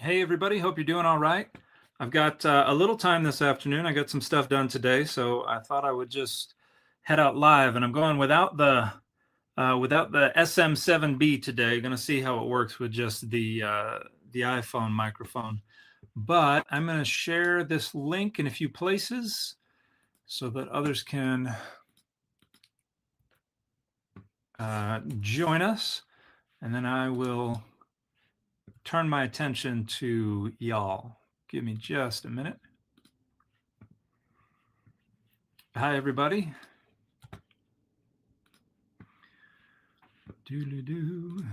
Hey, everybody. Hope you're doing all right. I've got a little time this afternoon. I got some stuff done today, so I thought I would just head out live. And I'm going without the SM7B today. Going to see how it works with just the iPhone microphone. But I'm going to share this link in a few places so that others can join us, and then I will turn my attention to y'all. Give me just a minute. Hi, everybody. Doo-doo-doo.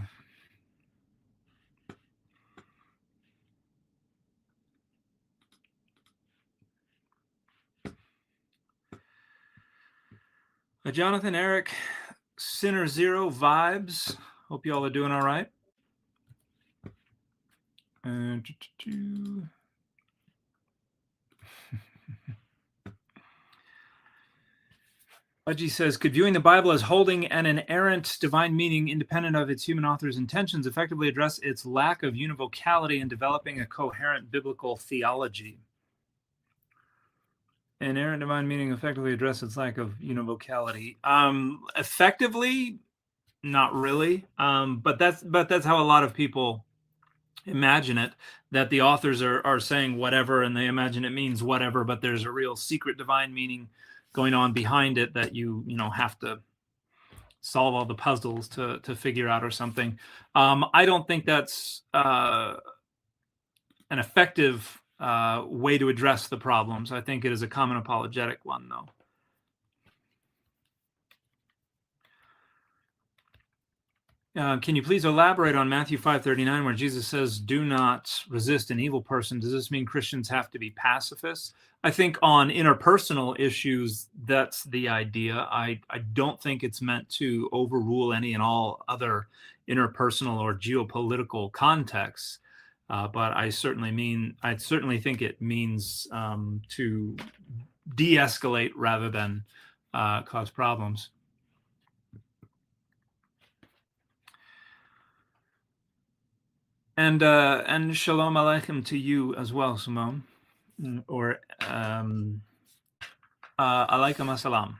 Jonathan, Eric, Sinner Zero Vibes. Hope you all are doing all right. Budgie says, could viewing the Bible as holding an inerrant divine meaning independent of its human author's intentions effectively address its lack of univocality in developing a coherent biblical theology? Inerrant divine meaning effectively address its lack of univocality. Effectively, not really. But that's how a lot of people imagine it, that the authors are saying whatever and they imagine it means whatever, but there's a real secret divine meaning going on behind it that you have to solve all the puzzles to figure out or something. I don't think that's an effective way to address the problems. I think it is a common apologetic one, though. Can you please elaborate on Matthew 5:39, where Jesus says, do not resist an evil person? Does this mean Christians have to be pacifists? I think on interpersonal issues, that's the idea. I don't think it's meant to overrule any and all other interpersonal or geopolitical contexts. But I certainly think it means to de-escalate rather than cause problems. And shalom aleichem to you as well, Simone, or aleichem assalam.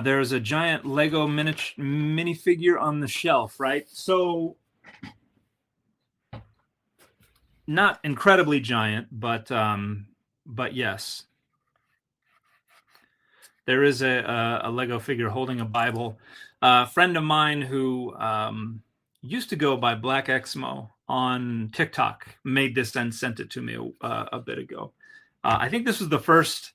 There's a giant Lego minifigure on the shelf, right? So not incredibly giant, but yes. There is a Lego figure holding a Bible. A friend of mine who used to go by Black Exmo on TikTok made this and sent it to me a bit ago. I think this was the first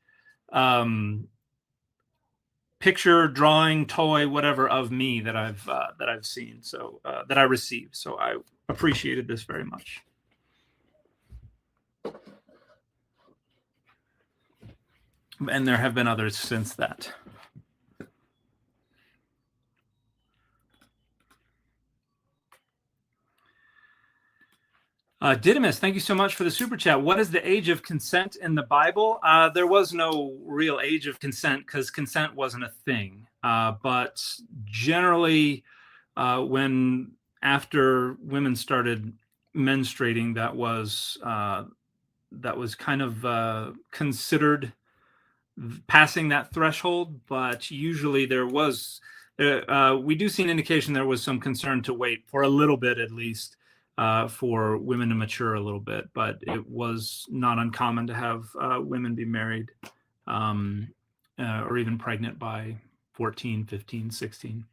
picture, drawing, toy, whatever of me that I've seen. So that I received. So I appreciated this very much. And there have been others since that. Didymus, thank you so much for the super chat. What is the age of consent in the Bible? There was no real age of consent because consent wasn't a thing. But generally, when after women started menstruating, that was kind of considered passing that threshold. But usually there was, we do see an indication there was some concern to wait for a little bit at least. For women to mature a little bit, but it was not uncommon to have women be married or even pregnant by 14, 15, 16.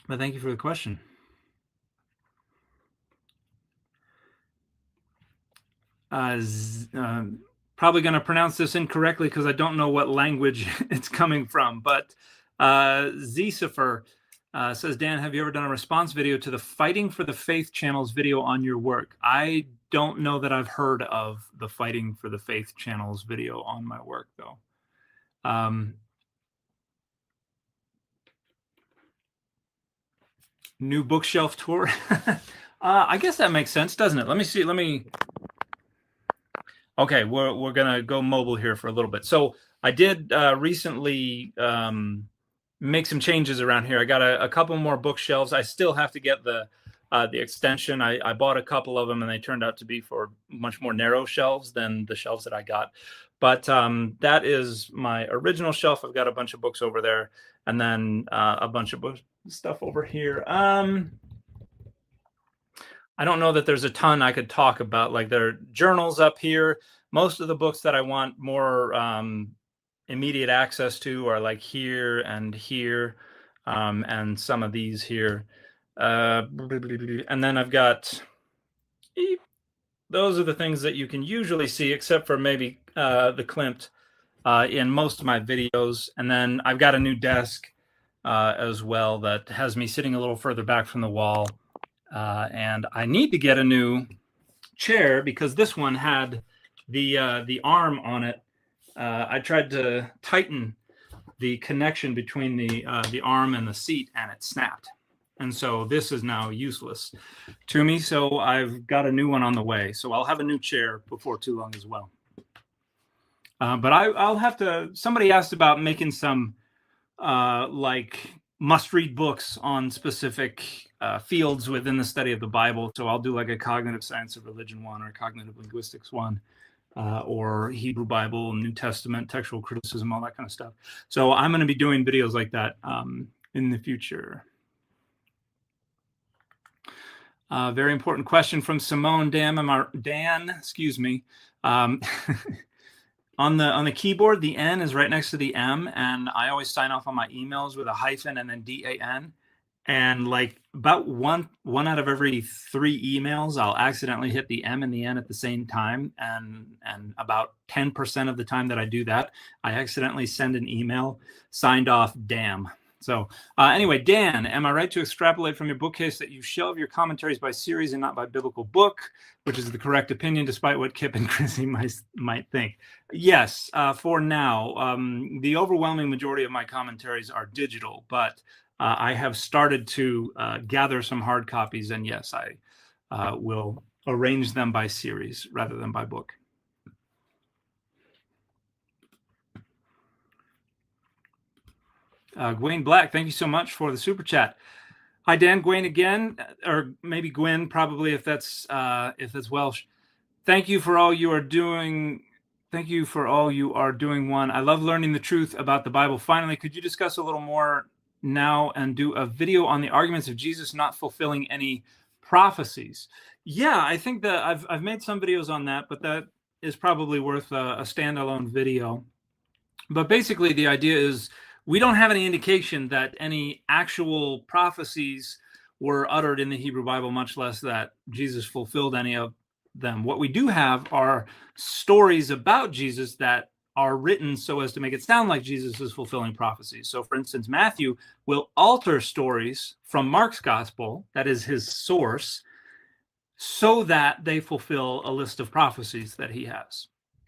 But thank you for the question. Probably going to pronounce this incorrectly because I don't know what language it's coming from, but Zecifer says, Dan, have you ever done a response video to the Fighting for the Faith channel's video on your work? I don't know that I've heard of the Fighting for the Faith channel's video on my work, though. New bookshelf tour. I guess that makes sense, doesn't it? Let me see. Okay, we're going to go mobile here for a little bit. So I did recently make some changes around here. I got a couple more bookshelves. I still have to get the extension. I bought a couple of them, and they turned out to be for much more narrow shelves than the shelves that I got. But that is my original shelf. I've got a bunch of books over there, and then a bunch of stuff over here. I don't know that there's a ton I could talk about. Like, there are journals up here. Most of the books that I want more immediate access to are like here and here, and some of these here. And then I've got, those are the things that you can usually see, except for maybe the Klimt in most of my videos. And then I've got a new desk as well that has me sitting a little further back from the wall. And I need to get a new chair because this one had the arm on it. I tried to tighten the connection between the arm and the seat, and it snapped. And so this is now useless to me. So I've got a new one on the way. So I'll have a new chair before too long as well. But I'll have to. Somebody asked about making some like must-read books on specific fields within the study of the Bible. So I'll do like a cognitive science of religion one, or a cognitive linguistics one, or Hebrew Bible, New Testament, textual criticism, all that kind of stuff. So I'm going to be doing videos like that in the future. Very important question from Simone. Dan, excuse me. On the keyboard, the N is right next to the M, and I always sign off on my emails with a hyphen and then DAN. And like about one out of every 3 emails, I'll accidentally hit the M and the N at the same time. And about 10% of the time that I do that, I accidentally send an email signed off damn. So anyway, Dan, am I right to extrapolate from your bookcase that you shelve your commentaries by series and not by biblical book, which is the correct opinion, despite what Kip and Chrissy might think? Yes, for now. The overwhelming majority of my commentaries are digital, but I have started to gather some hard copies, and yes, I will arrange them by series rather than by book. Gwen Black, thank you so much for the super chat. Hi, Dan. Gwen again, or maybe Gwen, probably, if that's Welsh. Thank you for all you are doing. Thank you for all you are doing. One, I love learning the truth about the Bible. Finally, could you discuss a little more now and do a video on the arguments of Jesus not fulfilling any prophecies? Yeah, I think that I've made some videos on that, but that is probably worth a standalone video. But basically, the idea is we don't have any indication that any actual prophecies were uttered in the Hebrew Bible, much less that Jesus fulfilled any of them. What we do have are stories about Jesus that are written so as to make it sound like Jesus is fulfilling prophecies. So, for instance, Matthew will alter stories from Mark's gospel, that is his source, so that they fulfill a list of prophecies that he has.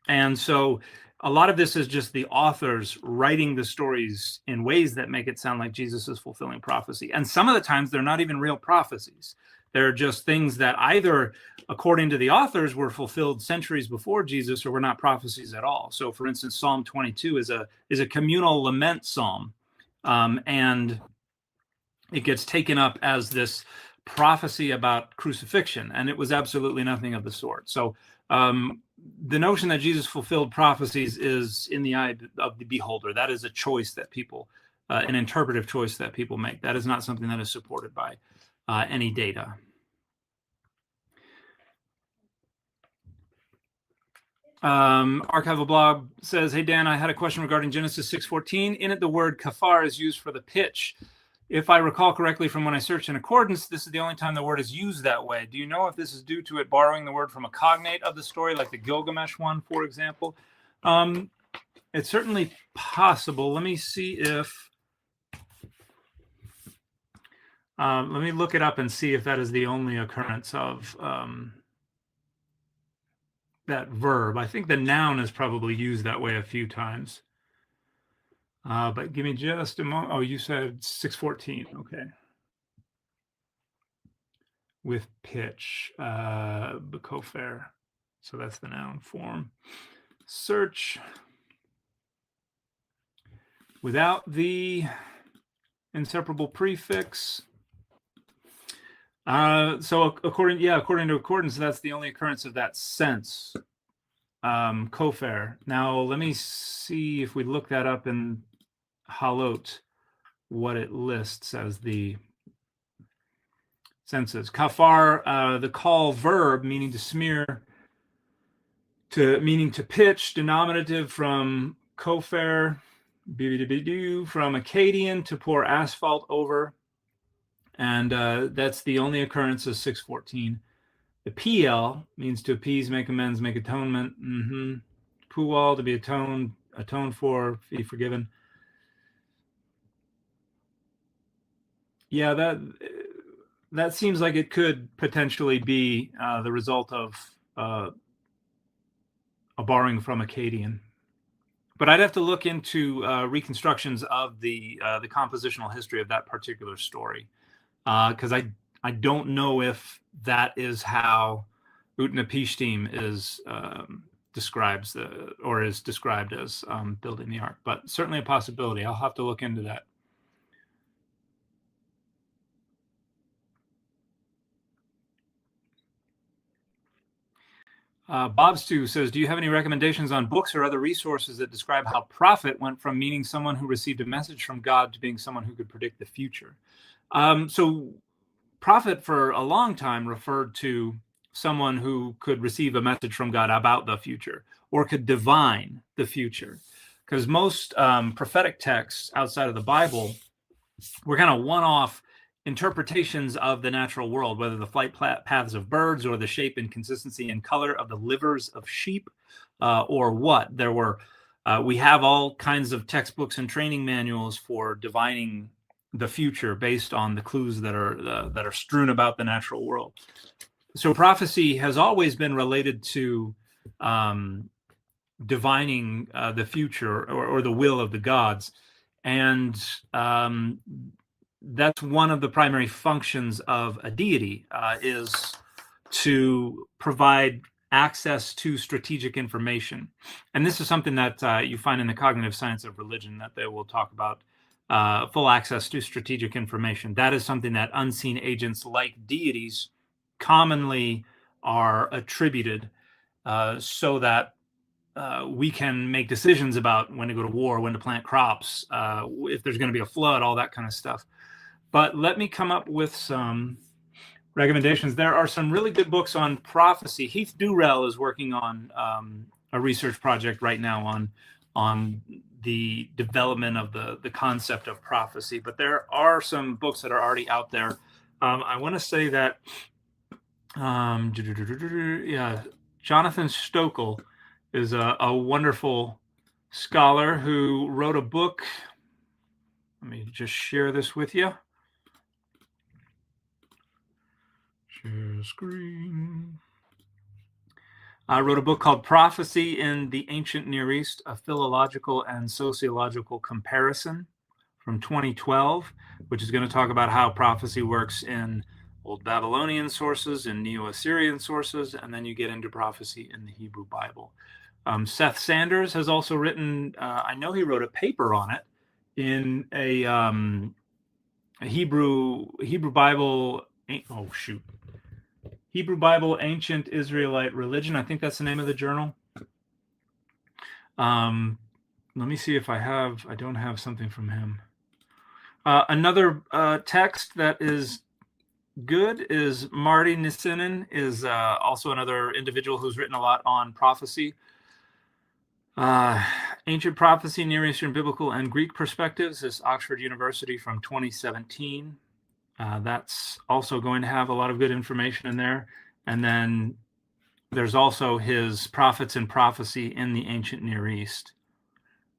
And so a lot of this is just the authors writing the stories in ways that make it sound like Jesus is fulfilling prophecy. And some of the times they're not even real prophecies. They're just things that either, according to the authors, were fulfilled centuries before Jesus, or were not prophecies at all. So, for instance, Psalm 22 is a communal lament psalm, and it gets taken up as this prophecy about crucifixion, and it was absolutely nothing of the sort. So the notion that Jesus fulfilled prophecies is in the eye of the beholder. That is a choice that people, an interpretive choice that people make. That is not something that is supported by any data. Archival Blog says, hey, Dan, I had a question regarding Genesis 6:14. In it, the word kafar is used for the pitch. If I recall correctly from when I searched in accordance, this is the only time the word is used that way. Do you know if this is due to it borrowing the word from a cognate of the story, like the Gilgamesh one, for example? It's certainly possible. Let me see if... let me look it up and see if that is the only occurrence of that verb. I think the noun is probably used that way a few times. But give me just a moment. Oh, you said 6:14. Okay. With pitch, Bakofair. So that's the noun form. Search without the inseparable prefix. So according to accordance, that's the only occurrence of that sense. Kofer. Now let me see if we look that up in Halot, what it lists as the senses. Kafar, the call verb, meaning to smear, meaning to pitch, denominative from kofer, from Akkadian, to pour asphalt over. And that's the only occurrence of 614. The PL means to appease, make amends, make atonement. Pual, to be atoned for, be forgiven. Yeah, that seems like it could potentially be the result of a borrowing from Akkadian. But I'd have to look into reconstructions of the compositional history of that particular story, because I don't know if that is how Utnapishtim is described as building the ark. But certainly a possibility. I'll have to look into that. Bob Stu says, do you have any recommendations on books or other resources that describe how prophet went from meaning someone who received a message from God to being someone who could predict the future? So prophet for a long time referred to someone who could receive a message from God about the future or could divine the future. Because most prophetic texts outside of the Bible were kind of one-off interpretations of the natural world, whether the flight paths of birds or the shape and consistency and color of the livers of sheep, or what. There were, we have all kinds of textbooks and training manuals for divining the future based on the clues that are strewn about the natural world. So prophecy has always been related to divining the future or the will of the gods, and that's one of the primary functions of a deity, is to provide access to strategic information. And this is something that you find in the cognitive science of religion, that they will talk about full access to strategic information. That is something that unseen agents like deities commonly are attributed, so that we can make decisions about when to go to war, when to plant crops, if there's going to be a flood, all that kind of stuff. But let me come up with some recommendations. There are some really good books on prophecy. Heath Durrell is working on a research project right now on the development of the concept of prophecy. But there are some books that are already out there. I want to say that, Jonathan Stokel is a wonderful scholar who wrote a book. Let me just share this with you. Share screen. I wrote a book called Prophecy in the Ancient Near East, a philological and sociological comparison, from 2012, which is going to talk about how prophecy works in Old Babylonian sources and Neo-Assyrian sources, and then you get into prophecy in the Hebrew Bible. Seth Sanders has also written, I know he wrote a paper on it in a Hebrew Bible, Hebrew Bible, Ancient Israelite Religion. I think that's the name of the journal. Let me see if I don't have something from him. Another text that is good is Marty Nisinen, is also another individual who's written a lot on prophecy. Ancient Prophecy, Near Eastern Biblical and Greek Perspectives is Oxford University from 2017. That's also going to have a lot of good information in there. And then there's also his Prophets and Prophecy in the Ancient Near East,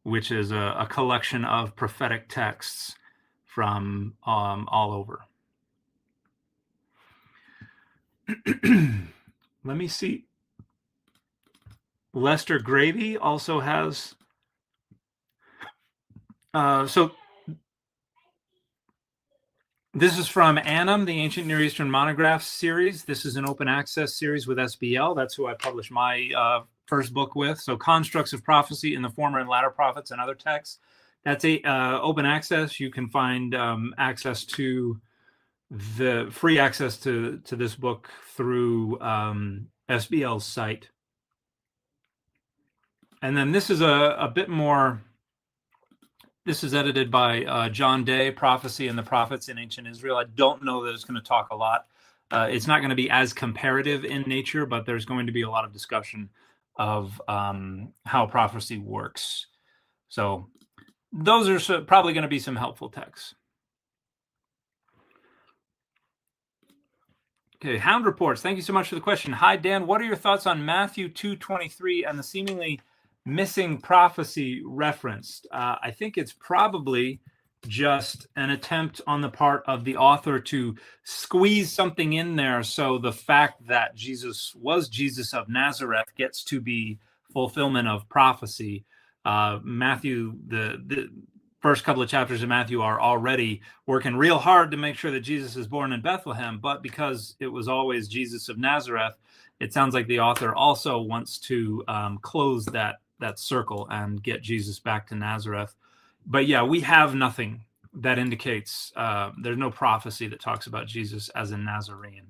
which is a collection of prophetic texts from all over. Let me see. Lester Gravy also has. So this is from Annam, the Ancient Near Eastern Monographs series. This is an open access series with SBL. That's who I published my first book with. So Constructs of Prophecy in the Former and Latter Prophets and Other Texts. That's a open access. You can find access to the free access to this book through SBL's site. And then this is a bit more. This is edited by John Day, Prophecy and the Prophets in Ancient Israel. I don't know that it's going to talk a lot. It's not going to be as comparative in nature, but there's going to be a lot of discussion of how prophecy works. So those are probably going to be some helpful texts. Okay, Hound Reports. Thank you so much for the question. Hi, Dan. What are your thoughts on Matthew 2:23 and the seemingly missing prophecy referenced? I think it's probably just an attempt on the part of the author to squeeze something in there so the fact that Jesus was Jesus of Nazareth gets to be fulfillment of prophecy. Matthew, the first couple of chapters of Matthew are already working real hard to make sure that Jesus is born in Bethlehem, but because it was always Jesus of Nazareth, it sounds like the author also wants to close that circle and get Jesus back to Nazareth. But yeah, we have nothing that indicates there's no prophecy that talks about Jesus as a Nazarene.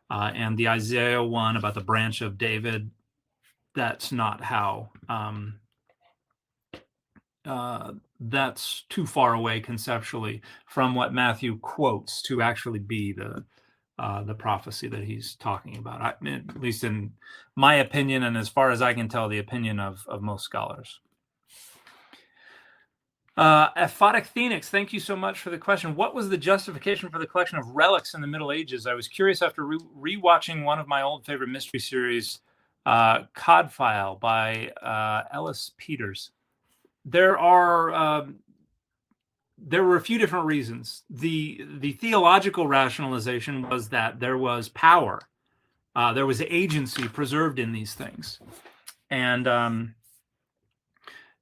And the Isaiah one about the branch of David, that's not how. That's too far away conceptually from what Matthew quotes to actually be the prophecy that he's talking about. At least in my opinion, and as far as I can tell, the opinion of most scholars. Aphotic Phoenix, thank you so much for the question. What was the justification for the collection of relics in the Middle Ages? I was curious after rewatching one of my old favorite mystery series, Codfile by Ellis Peters. There were a few different reasons. The theological rationalization was that there was power, there was agency preserved in these things, and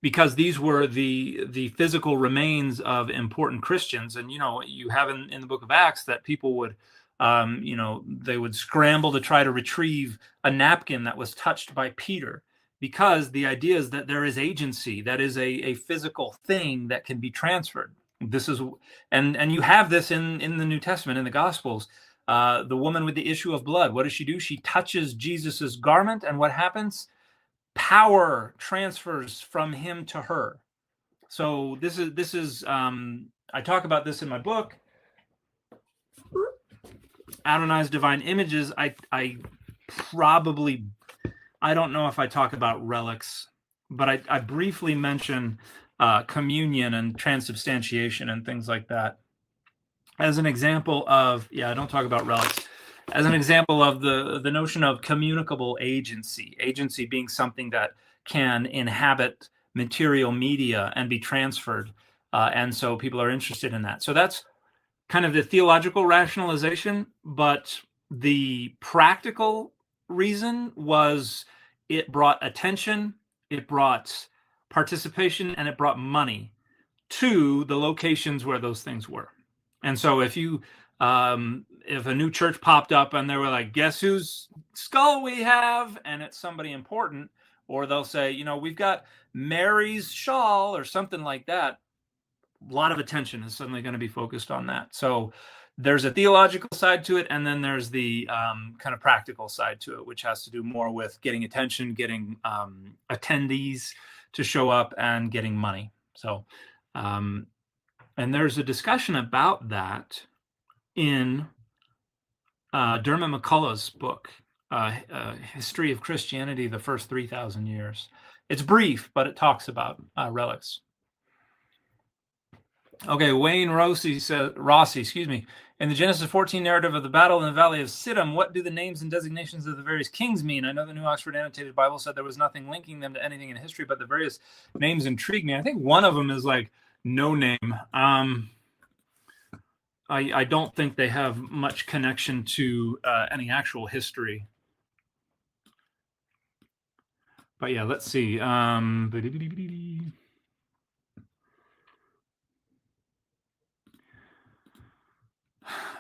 because these were the physical remains of important Christians, and you have in the book of Acts that people would they would scramble to try to retrieve a napkin that was touched by Peter. Because the idea is that there is agency, that is a physical thing that can be transferred. This is, and you have this in the New Testament, in the Gospels. The woman with the issue of blood, what does she do? She touches Jesus's garment, and what happens? Power transfers from him to her. So this is I talk about this in my book, Adonai's Divine Images. I don't know if I talk about relics, but I briefly mention communion and transubstantiation and things like that as an example of, I don't talk about relics, as an example of the notion of communicable agency being something that can inhabit material media and be transferred. And so people are interested in that. So that's kind of the theological rationalization, but the practical reason was it brought attention, it brought participation, and it brought money to the locations where those things were. And so if a new church popped up and they were like, guess whose skull we have, and it's somebody important, or they'll say, we've got Mary's shawl or something like that, a lot of attention is suddenly going to be focused on that. So there's a theological side to it, and then there's the kind of practical side to it, which has to do more with getting attention, getting attendees to show up, and getting money. So, and there's a discussion about that in Dermot McCullough's book, History of Christianity, the First 3,000 Years. It's brief, but it talks about relics. Okay, Wayne Rossi says, in the Genesis 14 narrative of the battle in the Valley of Siddim, what do the names and designations of the various kings mean? I know the New Oxford Annotated Bible said there was nothing linking them to anything in history, but the various names intrigue me. I think one of them is like no name. I don't think they have much connection to any actual history. But yeah, let's see.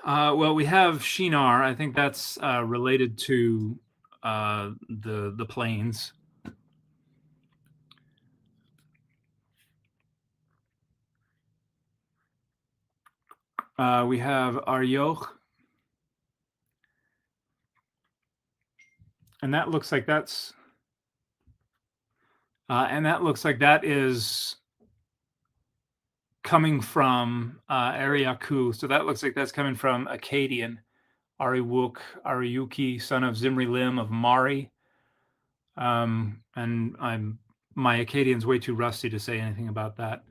Well, we have Shinar. I think that's related to the plains. We have Arioch. And that looks like that's... and that looks like that is coming from Ariaku. So that looks like that's coming from Akkadian. Ariwuk, Ariuki, son of Zimri Lim of Mari. And my Akkadian's way too rusty to say anything about that.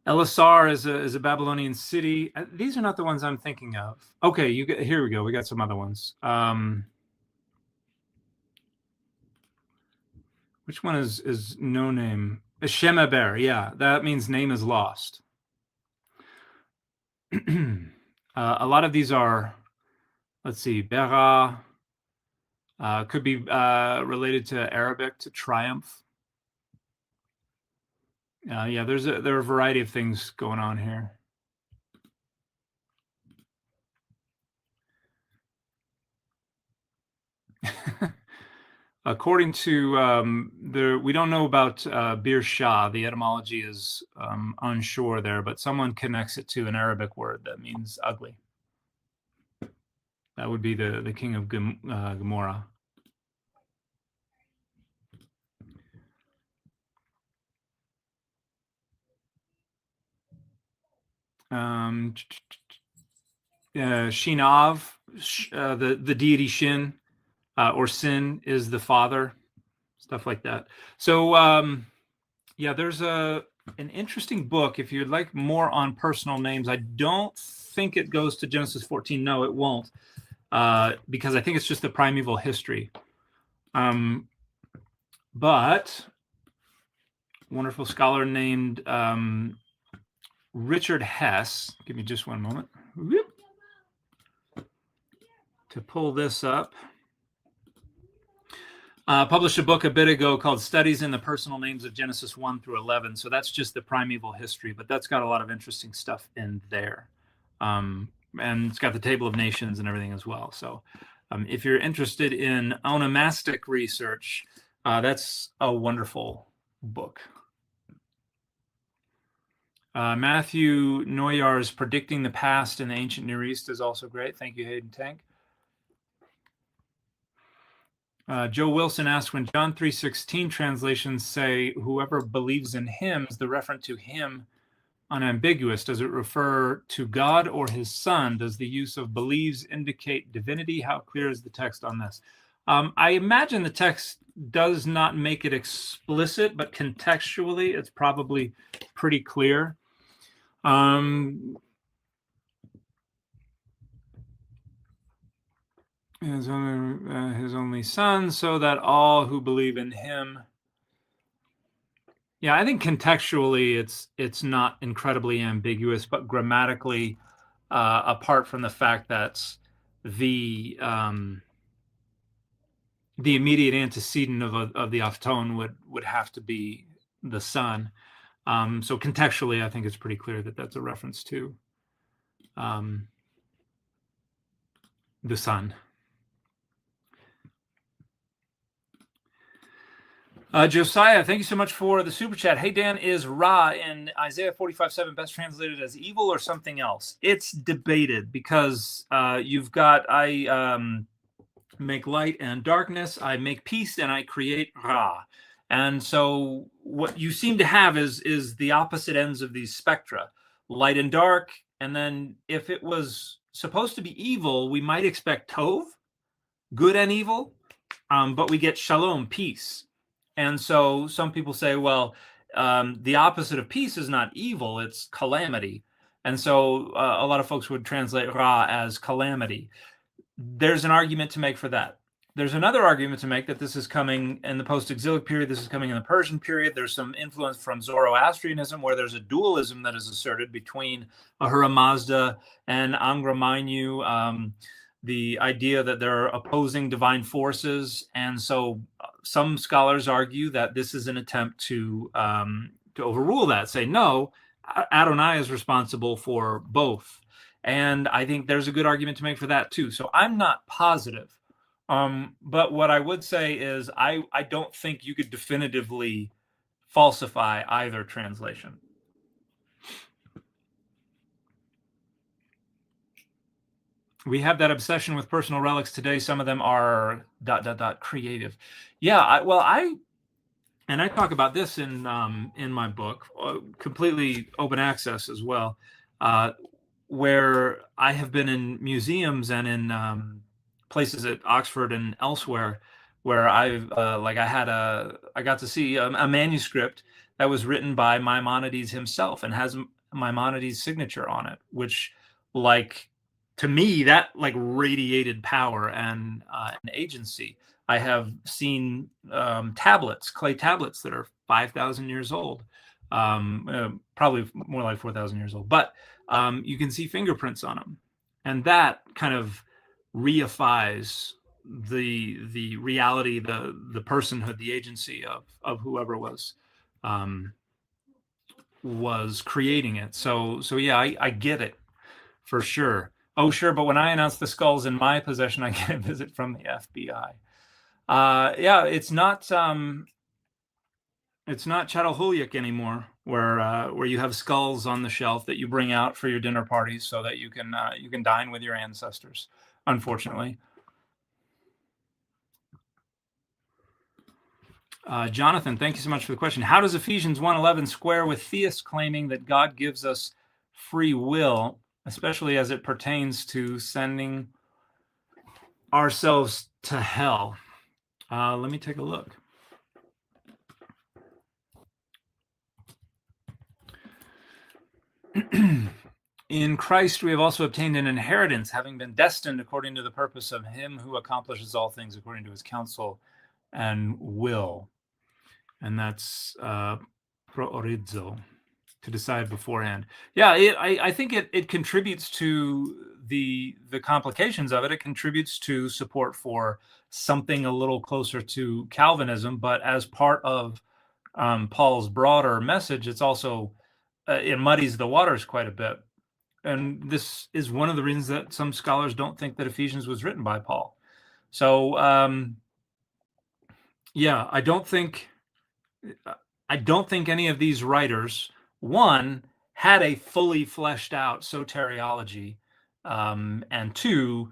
Elisar is a Babylonian city. These are not the ones I'm thinking of. Okay, here we go. We got some other ones. Which one is no name? Shemeber, yeah, that means name is lost. A lot of these are, let's see, Bera, could be related to Arabic, to triumph. Yeah, there are a variety of things going on here. According to we don't know about Bir Shah. The etymology is unsure there, but someone connects it to an Arabic word that means ugly. That would be the king of Gomorrah. Shinav, the deity Shin, or Sin is the father, stuff like that. So yeah, there's an interesting book if you'd like more on personal names. I don't think it goes to Genesis 14. No, it won't, because I think it's just the primeval history. But wonderful scholar named Richard Hess. Give me just one moment. Whoop. To pull this up. Published a book a bit ago called Studies in the Personal Names of Genesis 1 through 11. So that's just the primeval history, but that's got a lot of interesting stuff in there. And it's got the Table of Nations and everything as well. So if you're interested in onomastic research, that's a wonderful book. Matthew Noyar's Predicting the Past in the Ancient Near East is also great. Thank you, Hayden Tank. Joe Wilson asks, when John 3:16 translations say whoever believes in him, is the reference to him unambiguous? Does it refer to God or his son? Does the use of believes indicate divinity? How clear is the text on this? I imagine the text does not make it explicit, but contextually it's probably pretty clear. His only son, so that all who believe in him. Yeah, I think contextually it's not incredibly ambiguous, but grammatically, apart from the fact that the immediate antecedent of the afton would have to be the son. So contextually, I think it's pretty clear that that's a reference to the son. Josiah, thank you so much for the super chat. Hey, Dan, is Ra in Isaiah 45:7 best translated as evil or something else? It's debated because you've got, I make light and darkness, I make peace, and I create Ra. And so what you seem to have is the opposite ends of these spectra, light and dark. And then if it was supposed to be evil, we might expect Tov, good and evil, but we get Shalom, peace. And so some people say, well, the opposite of peace is not evil, it's calamity. And so a lot of folks would translate Ra as calamity. There's an argument to make for that. There's another argument to make that this is coming in the post-exilic period. This is coming in the Persian period. There's some influence from Zoroastrianism, where there's a dualism that is asserted between Ahura Mazda and Angra Mainyu, the idea that there are opposing divine forces. And so some scholars argue that this is an attempt to overrule that, say, no, Adonai is responsible for both. And I think there's a good argument to make for that too. So I'm not positive. But what I would say is I don't think you could definitively falsify either translation. We have that obsession with personal relics today. Some of them are ... creative. Yeah, I talk about this in my book, completely open access as well, where I have been in museums and in places at Oxford and elsewhere where I got to see a manuscript that was written by Maimonides himself and has Maimonides' signature on it, which, like, to me, that like radiated power and an agency. I have seen tablets, clay tablets that are 5,000 years old, probably more like 4,000 years old, but you can see fingerprints on them, and that kind of reifies the reality, the personhood, the agency of whoever was creating it. So yeah, I get it for sure. Oh, sure, but when I announce the skull's in my possession, I get a visit from the FBI. Yeah, it's not Chattelhoolik anymore, where you have skulls on the shelf that you bring out for your dinner parties so that you can dine with your ancestors. Unfortunately, Jonathan, thank you so much for the question. How does Ephesians 1:11 square with theists claiming that God gives us free will, especially as it pertains to sending ourselves to hell? Let me take a look. In Christ, we have also obtained an inheritance, having been destined according to the purpose of him who accomplishes all things according to his counsel and will. And that's pro orizo, to decide beforehand. Yeah, I think it contributes to the complications of it. It contributes to support for something a little closer to Calvinism, but as part of Paul's broader message, it's also it muddies the waters quite a bit. And this is one of the reasons that some scholars don't think that Ephesians was written by Paul. So yeah, I don't think any of these writers, one, had a fully fleshed out soteriology, and two,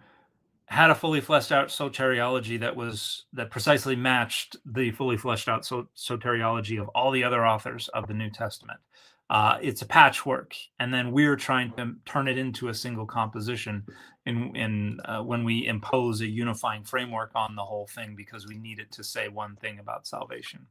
had a fully fleshed out soteriology that precisely matched the fully fleshed out soteriology of all the other authors of the New Testament. It's a patchwork, and then we're trying to turn it into a single composition when we impose a unifying framework on the whole thing because we need it to say one thing about salvation.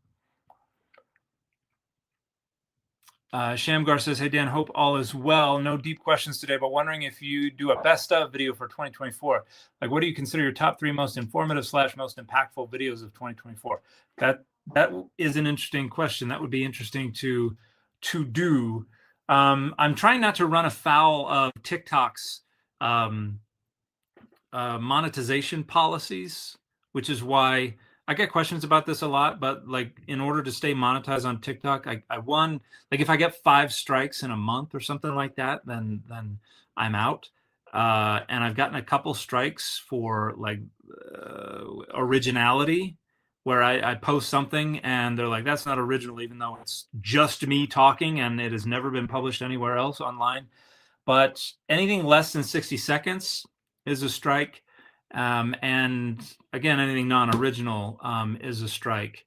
Shamgar says, "Hey Dan, hope all is well. No deep questions today, but wondering if you do a best of video for 2024. Like, what do you consider your top 3 most informative / most impactful videos of 2024? That is an interesting question. That would be interesting to do. I'm trying not to run afoul of TikTok's monetization policies, which is why I get questions about this a lot. But like, in order to stay monetized on TikTok, I won, like, if I get 5 strikes in a month or something like that, then I'm out. And I've gotten a couple strikes for like originality, where I post something and they're like, that's not original, even though it's just me talking and it has never been published anywhere else online. But anything less than 60 seconds is a strike. And again, anything non-original is a strike.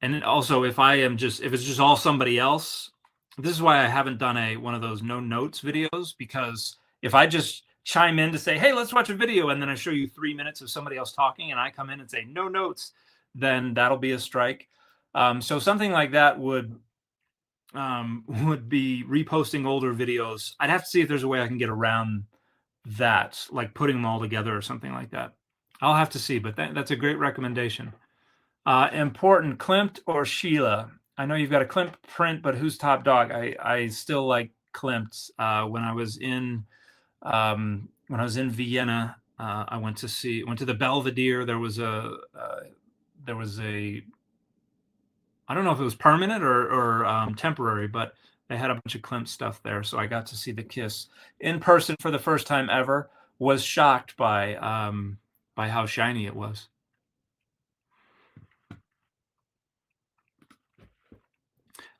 And also, if it's just all somebody else, this is why I haven't done one of those no notes videos, because if I just chime in to say, hey, let's watch a video, and then I show you 3 minutes of somebody else talking, and I come in and say no notes, then that'll be a strike. So something like that would be reposting older videos. I'd have to see if there's a way I can get around that, like putting them all together or something like that. I'll have to see, but that's a great recommendation. Important, Klimt or Sheila? I know you've got a Klimt print, but who's top dog? I still like Klimt. When I was in Vienna, I went to the Belvedere. There was a I don't know if it was permanent or temporary, but they had a bunch of Klimt stuff there, so I got to see the Kiss in person for the first time ever. Was shocked by how shiny it was.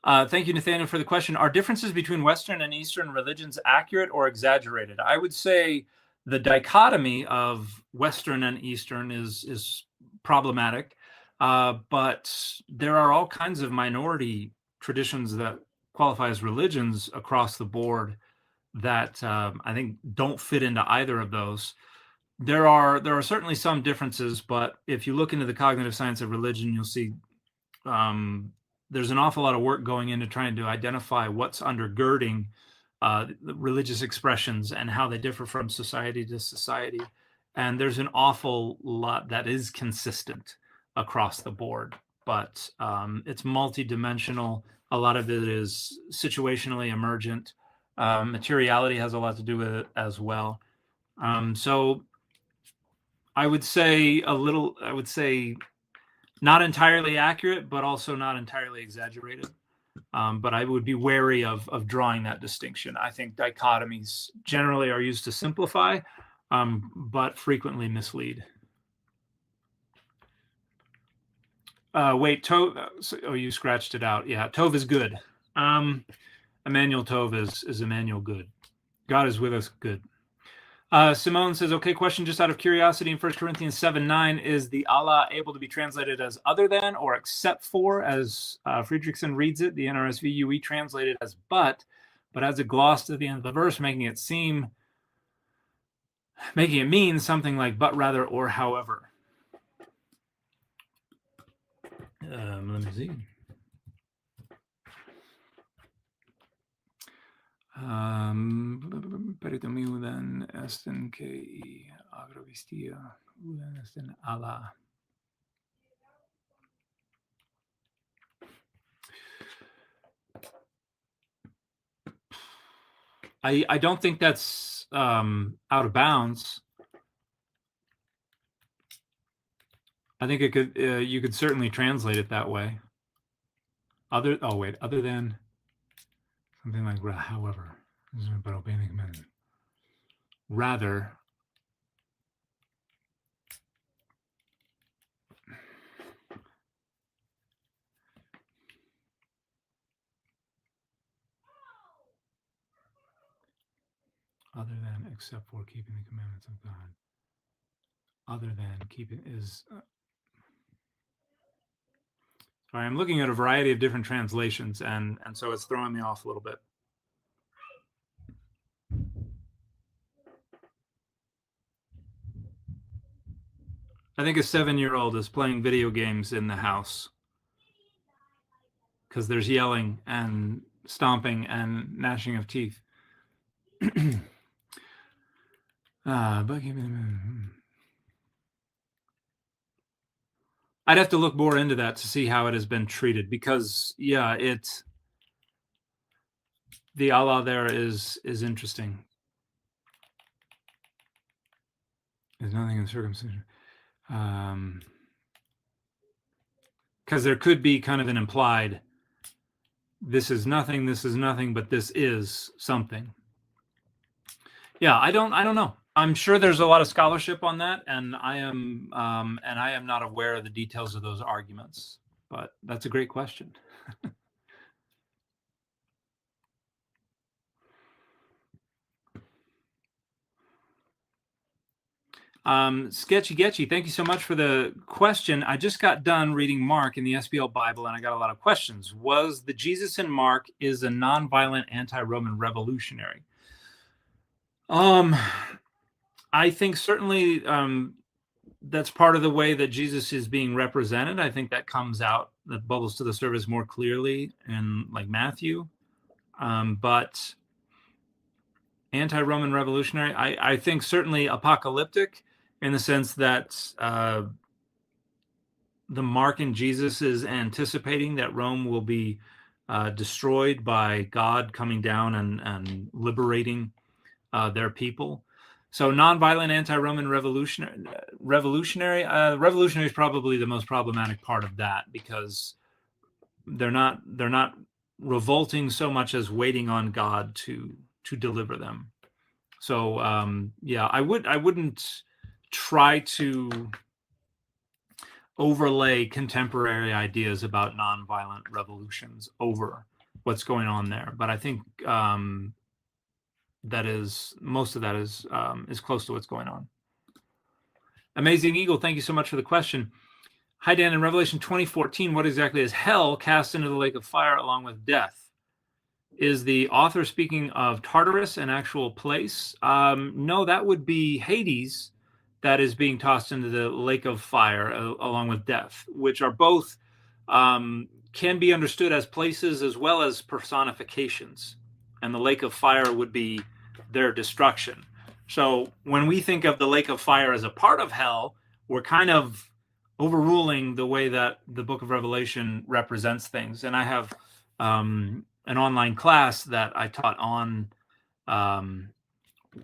Thank you, Nathaniel, for the question. Are differences between Western and Eastern religions accurate or exaggerated? I would say the dichotomy of Western and Eastern is problematic, but there are all kinds of minority traditions that qualify as religions across the board that I think don't fit into either of those. There are certainly some differences, but if you look into the cognitive science of religion, you'll see there's an awful lot of work going into trying to identify what's undergirding the religious expressions and how they differ from society to society. And there's an awful lot that is consistent across the board, but it's multidimensional. A lot of it is situationally emergent. Materiality has a lot to do with it as well. So I would say not entirely accurate, but also not entirely exaggerated. But I would be wary of drawing that distinction. I think dichotomies generally are used to simplify, but frequently mislead. Wait, Tov. Oh, you scratched it out. Yeah, Tov is good. Emmanuel Tov is Emmanuel good. God is with us good. Simone says, okay, question just out of curiosity. In 1 Corinthians 7:9, is the Allah able to be translated as other than or except for, as Friedrichsen reads it? The NRSV UE translated as but adds a gloss to the end of the verse, making it mean something like but rather or however. Let me see. Peritomiudan esten que agrovistia udan esten Allah. I don't think that's out of bounds. I think it could you could certainly translate it that way. Other than something like however, but obeying the commandment. Rather, other than, except for keeping the commandments of God. Other than keeping is. Sorry, I'm looking at a variety of different translations, and so it's throwing me off a little bit. I think a 7-year-old is playing video games in the house because there's yelling and stomping and gnashing of teeth. I'd have to look more into that to see how it has been treated, because the Allah there is interesting. There's nothing in circumcision. Because there could be kind of an implied, this is nothing, but this is something. Yeah, I don't know. I'm sure there's a lot of scholarship on that, and I am not aware of the details of those arguments. But that's a great question. Sketchy Getchy, thank you so much for the question. I just got done reading Mark in the SBL Bible, and I got a lot of questions. Was the Jesus in Mark is a nonviolent anti-Roman revolutionary? I think certainly that's part of the way that Jesus is being represented. I think that comes out, that bubbles to the surface more clearly in like Matthew. But anti-Roman revolutionary, I think certainly apocalyptic, in the sense that the Mark in Jesus is anticipating that Rome will be destroyed by God coming down and liberating their people. So nonviolent anti-Roman revolutionary is probably the most problematic part of that, because they're not revolting so much as waiting on God to deliver them. So I wouldn't try to overlay contemporary ideas about nonviolent revolutions over what's going on there. But I think that is most of that is close to what's going on. Amazing Eagle, thank you so much for the question. Hi, Dan. In Revelation 20:14, what exactly is hell cast into the lake of fire along with death? Is the author speaking of Tartarus, an actual place? No, that would be Hades that is being tossed into the lake of fire along with death, which are both can be understood as places as well as personifications. And the lake of fire would be their destruction. So when we think of the lake of fire as a part of hell, we're kind of overruling the way that the book of Revelation represents things. And I have an online class that I taught on,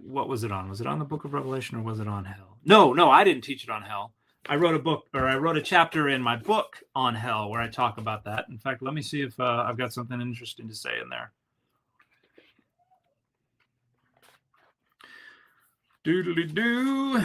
what was it on? Was it on the book of Revelation or was it on hell? No, I didn't teach it on hell. I wrote a chapter in my book on hell where I talk about that. In fact, let me see if I've got something interesting to say in there. Doodly-doo.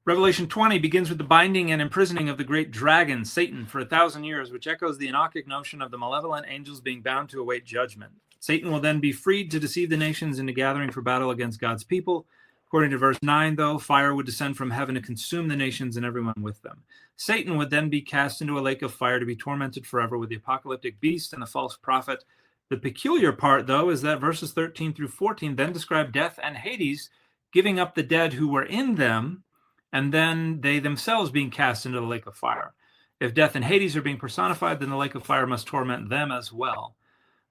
Revelation 20 begins with the binding and imprisoning of the great dragon, Satan, for 1,000 years, which echoes the Enochic notion of the malevolent angels being bound to await judgment. Satan will then be freed to deceive the nations into gathering for battle against God's people. According to verse 9, though, fire would descend from heaven to consume the nations and everyone with them. Satan would then be cast into a lake of fire to be tormented forever with the apocalyptic beast and the false prophet. The peculiar part, though, is that verses 13 through 14 then describe death and Hades giving up the dead who were in them, and then they themselves being cast into the lake of fire. If death and Hades are being personified, then the lake of fire must torment them as well.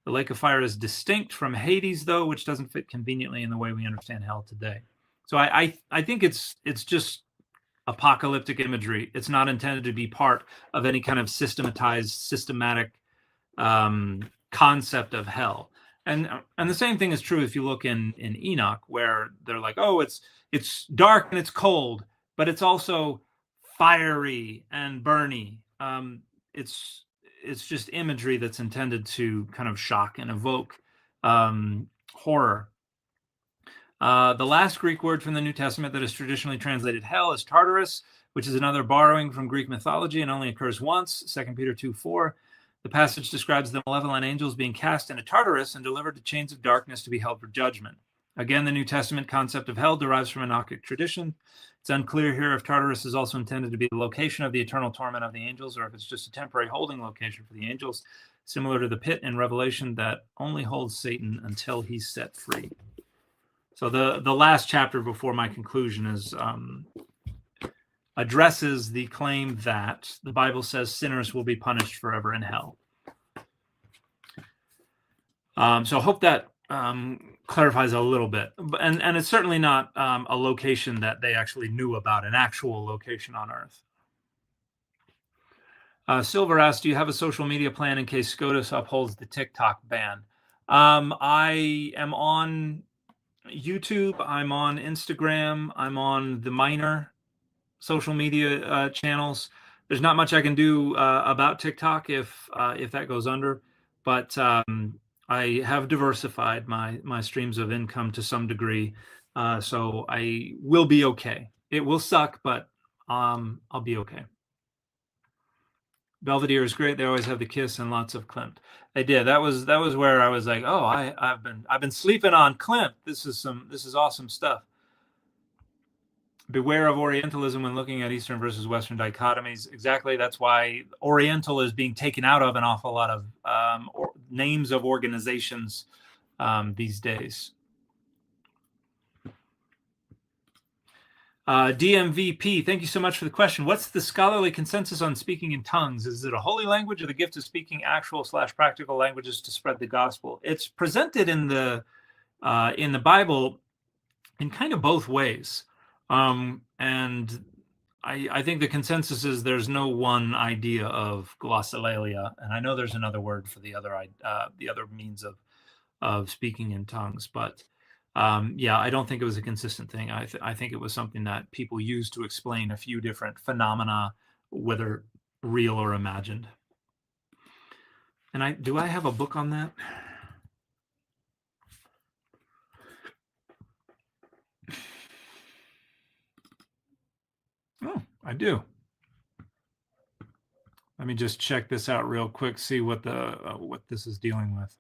The lake of fire is distinct from Hades, though, which doesn't fit conveniently in the way we understand hell today. So I think it's just apocalyptic imagery. It's not intended to be part of any kind of systematic concept of hell. And the same thing is true if you look in Enoch, where they're like, oh, it's dark and it's cold, but it's also fiery and burny. It's just imagery that's intended to kind of shock and evoke horror. The last Greek word from the New Testament that is traditionally translated hell is Tartarus, which is another borrowing from Greek mythology and only occurs once, 2 Peter 2:4. The passage describes the malevolent angels being cast into Tartarus and delivered to chains of darkness to be held for judgment. Again, the New Testament concept of hell derives from Enochic tradition. It's unclear here if Tartarus is also intended to be the location of the eternal torment of the angels, or if it's just a temporary holding location for the angels, similar to the pit in Revelation that only holds Satan until he's set free. So the last chapter before my conclusion is addresses the claim that the Bible says sinners will be punished forever in hell. So I hope that clarifies a little bit. And it's certainly not a location that they actually knew about, an actual location on Earth. Silver asks, do you have a social media plan in case SCOTUS upholds the TikTok ban? I am on YouTube. I'm on Instagram. I'm on the minor social media channels. There's not much I can do about TikTok if that goes under, but I have diversified my streams of income to some degree, so I will be okay. It will suck, but I'll be okay. Belvedere is great. They always have the kiss and lots of Klimt. They did. That was where I was like, oh, I've been sleeping on Klimt. This is awesome stuff. Beware of Orientalism when looking at Eastern versus Western dichotomies. Exactly. That's why Oriental is being taken out of an awful lot of names of organizations these days. DMVP, thank you so much for the question. What's the scholarly consensus on speaking in tongues? Is it a holy language or the gift of speaking actual/practical languages to spread the gospel? It's presented in the Bible in kind of both ways. And I think the consensus is there's no one idea of glossolalia, and I know there's another word for the other means of speaking in tongues, but yeah, I don't think it was a consistent thing. I think it was something that people used to explain a few different phenomena, whether real or imagined. And do I have a book on that? I do. Let me just check this out real quick, see what what this is dealing with.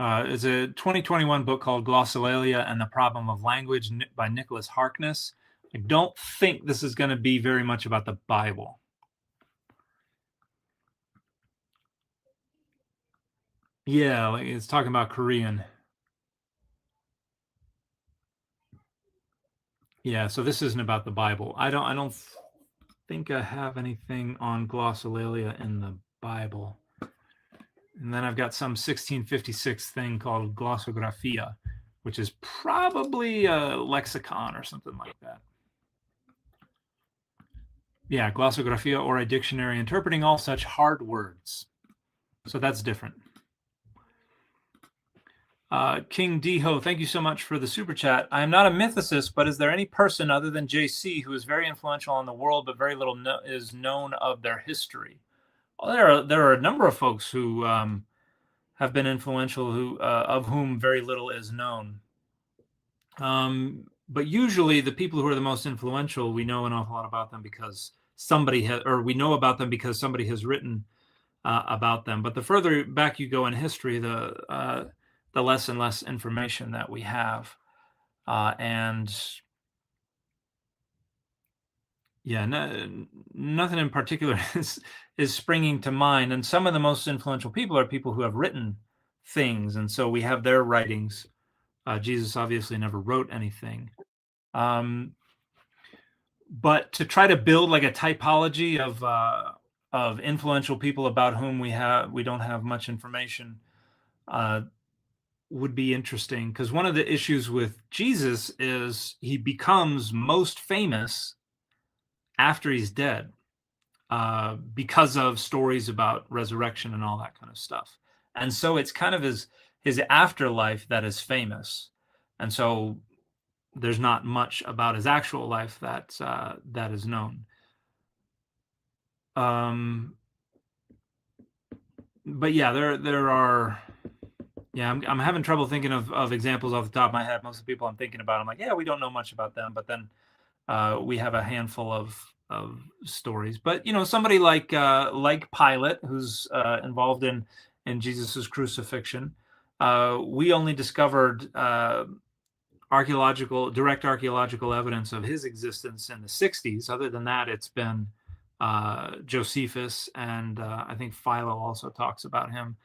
It's a 2021 book called Glossolalia and the Problem of Language by Nicholas Harkness. I don't think this is going to be very much about the Bible. Yeah, like it's talking about Korean. Yeah, so this isn't about the Bible. I don't think I have anything on glossolalia in the Bible. And then I've got some 1656 thing called Glossographia, which is probably a lexicon or something like that. Yeah, Glossographia, or a dictionary interpreting all such hard words. So that's different. King Deho, thank you so much for the super chat. I am not a mythicist, but is there any person other than JC who is very influential in the world, but very little is known of their history? Well, there are a number of folks who have been influential, who of whom very little is known. But usually, the people who are the most influential, we know an awful lot about them because somebody has, or we know about them because somebody has written about them. But the further back you go in history, the less and less information that we have. And yeah, nothing in particular is springing to mind. And some of the most influential people are people who have written things. And so we have their writings. Jesus obviously never wrote anything. But to try to build like a typology of influential people about whom we don't have much information would be interesting, because one of the issues with Jesus is he becomes most famous after he's dead because of stories about resurrection and all that kind of stuff. And so it's kind of his afterlife that is famous. And so there's not much about his actual life that is known. But yeah, there are. Yeah, I'm having trouble thinking of examples off the top of my head. Most of the people I'm thinking about, I'm like, yeah, we don't know much about them. But then we have a handful of stories. But somebody like Pilate, who's involved in Jesus's crucifixion. We only discovered direct archaeological evidence of his existence in the 60s. Other than that, it's been Josephus, and I think Philo also talks about him.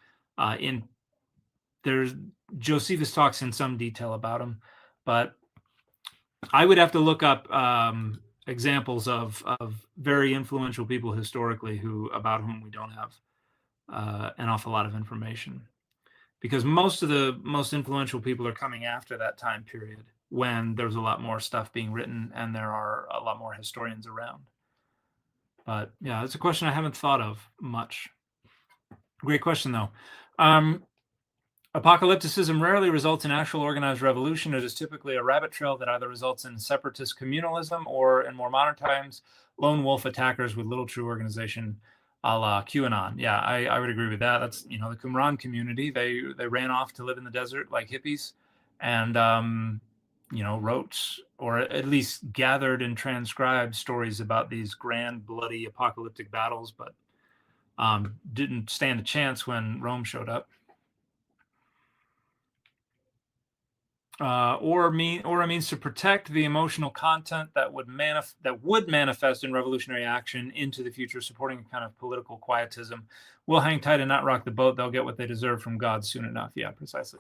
Josephus talks in some detail about him, but I would have to look up examples of very influential people historically about whom we don't have an awful lot of information, because most of the most influential people are coming after that time period when there's a lot more stuff being written and there are a lot more historians around. But yeah, it's a question I haven't thought of much. Great question, though. Apocalypticism rarely results in actual organized revolution. It is typically a rabbit trail that either results in separatist communalism or, in more modern times, lone wolf attackers with little true organization, a la QAnon. Yeah, I would agree with that. That's the Qumran community. They ran off to live in the desert like hippies, and wrote, or at least gathered and transcribed, stories about these grand, bloody, apocalyptic battles, but didn't stand a chance when Rome showed up. Or a means to protect the emotional content that would manifest in revolutionary action into the future, supporting a kind of political quietism. We'll hang tight and not rock the boat. They'll get what they deserve from God soon enough. Yeah, precisely.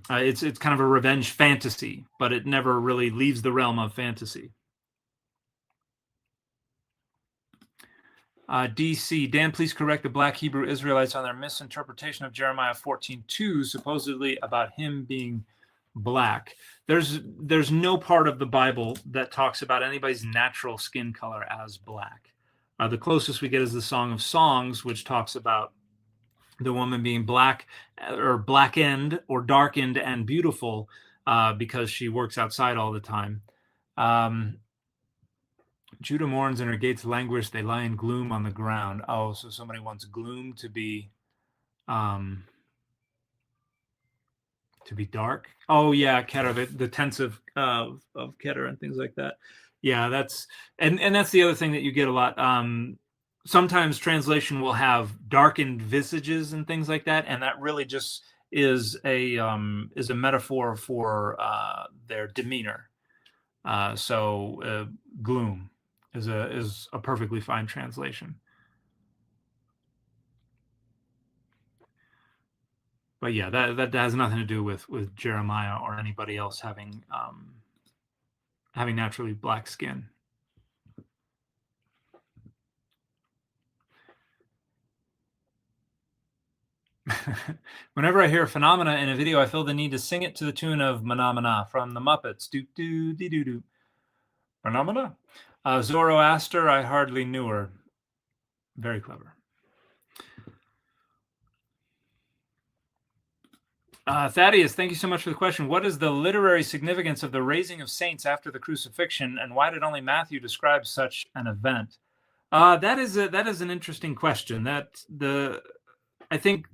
It's kind of a revenge fantasy, but it never really leaves the realm of fantasy. DC, Dan, please correct the Black Hebrew Israelites on their misinterpretation of Jeremiah 14:2, supposedly about him being black. There's no part of the Bible that talks about anybody's natural skin color as black. The closest we get is the Song of Songs, which talks about the woman being black, or blackened, or darkened and beautiful because she works outside all the time. Judah mourns and her gates languish, they lie in gloom on the ground. Oh, so somebody wants gloom to be To be dark. Oh yeah, Keter, the tense of Keter and things like that. Yeah, that's and that's the other thing that you get a lot. Sometimes translation will have darkened visages and things like that, and that really just is a metaphor for their demeanor. So gloom is a perfectly fine translation. But yeah, that has nothing to do with Jeremiah or anybody else having naturally black skin. Whenever I hear a phenomena in a video, I feel the need to sing it to the tune of Mana from the Muppets. Do do dee doo doo. Phenomena. Zoroaster, I hardly knew her. Very clever. Thaddeus, thank you so much for the question. What is the literary significance of the raising of saints after the crucifixion, and why did only Matthew describe such an event? That is an interesting question. I think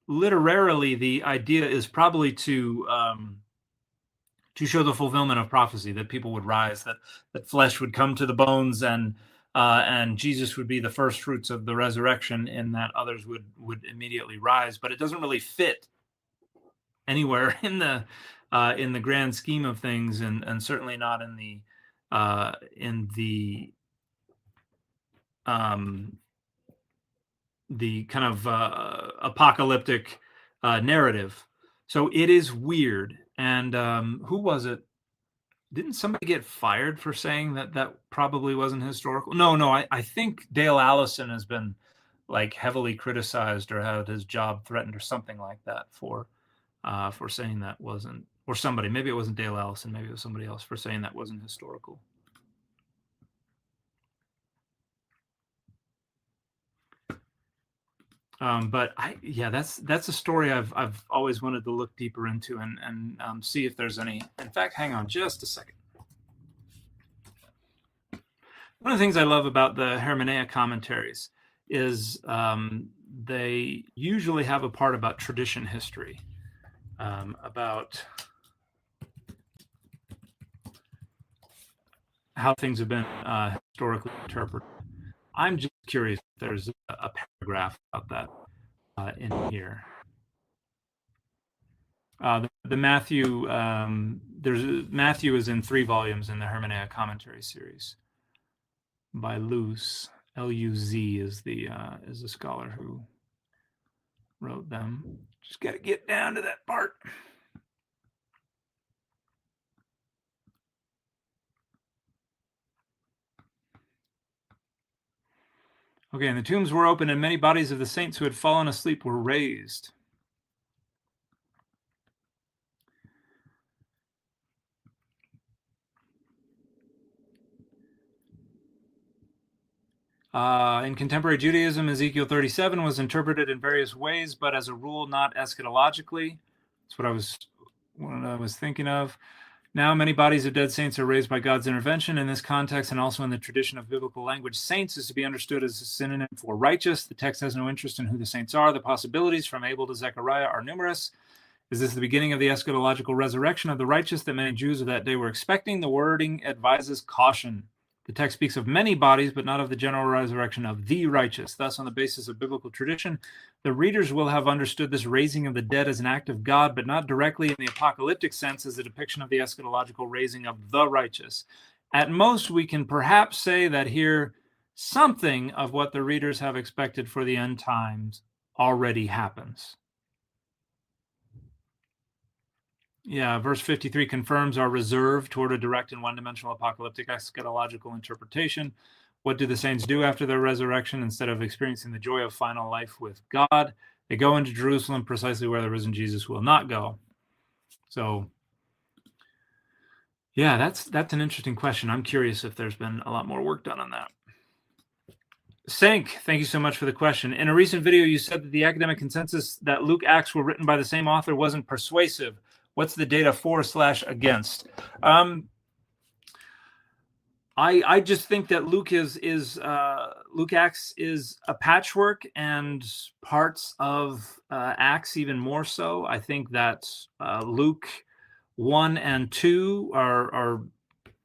literarily the idea is probably to show the fulfillment of prophecy, that people would rise, that flesh would come to the bones, and Jesus would be the first fruits of the resurrection, and that others would immediately rise. But it doesn't really fit anywhere in the grand scheme of things, and certainly not in the kind of apocalyptic narrative. So it is weird. And who was it? Didn't somebody get fired for saying that probably wasn't historical? No. I think Dale Allison has been like heavily criticized or had his job threatened or something like that for saying that wasn't, or somebody, maybe it wasn't Dale Allison, maybe it was somebody else, for saying that wasn't historical. But that's a story I've always wanted to look deeper into and see if there's any. In fact, hang on just a second. One of the things I love about the Hermeneia commentaries is they usually have a part about tradition history, about how things have been historically interpreted. I'm just curious if there's a paragraph about that in here. The Matthew, Matthew is in 3 volumes in the Hermeneia commentary series by Luz. L-U-Z is the scholar who wrote them. Just got to get down to that part. Okay, and the tombs were opened, and many bodies of the saints who had fallen asleep were raised. In contemporary Judaism, Ezekiel 37 was interpreted in various ways, but as a rule, not eschatologically. That's what I was thinking of. Now, many bodies of dead saints are raised by God's intervention. In this context, and also in the tradition of biblical language, saints is to be understood as a synonym for righteous. The text has no interest in who the saints are. The possibilities from Abel to Zechariah are numerous. Is this the beginning of the eschatological resurrection of the righteous that many Jews of that day were expecting? The wording advises caution. The text speaks of many bodies, but not of the general resurrection of the righteous. Thus, on the basis of biblical tradition, the readers will have understood this raising of the dead as an act of God, but not directly in the apocalyptic sense as a depiction of the eschatological raising of the righteous. At most, we can perhaps say that here something of what the readers have expected for the end times already happens. Yeah, verse 53 confirms our reserve toward a direct and one-dimensional apocalyptic eschatological interpretation. What do the saints do after their resurrection? Instead of experiencing the joy of final life with God, they go into Jerusalem, precisely where the risen Jesus will not go. So, yeah, that's an interesting question. I'm curious if there's been a lot more work done on that. Sank, thank you so much for the question. In a recent video, you said that the academic consensus that Luke Acts were written by the same author wasn't persuasive. What's the data for/against? I just think that Luke Luke Acts is a patchwork, and parts of Acts even more so. I think that Luke 1 and 2 are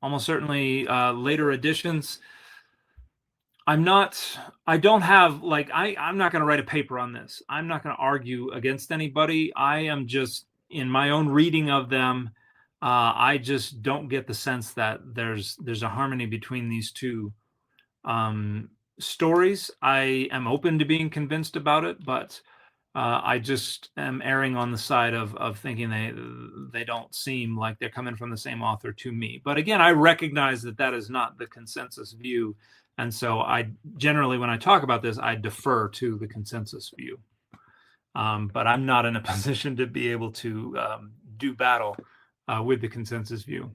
almost certainly later additions. I'm not going to write a paper on this. I'm not going to argue against anybody. I am just, in my own reading of them, I just don't get the sense that there's a harmony between these two stories. I am open to being convinced about it, but I just am erring on the side of thinking they don't seem like they're coming from the same author to me. But again, I recognize that is not the consensus view. And so I generally, when I talk about this, I defer to the consensus view. But I'm not in a position to be able to do battle with the consensus view.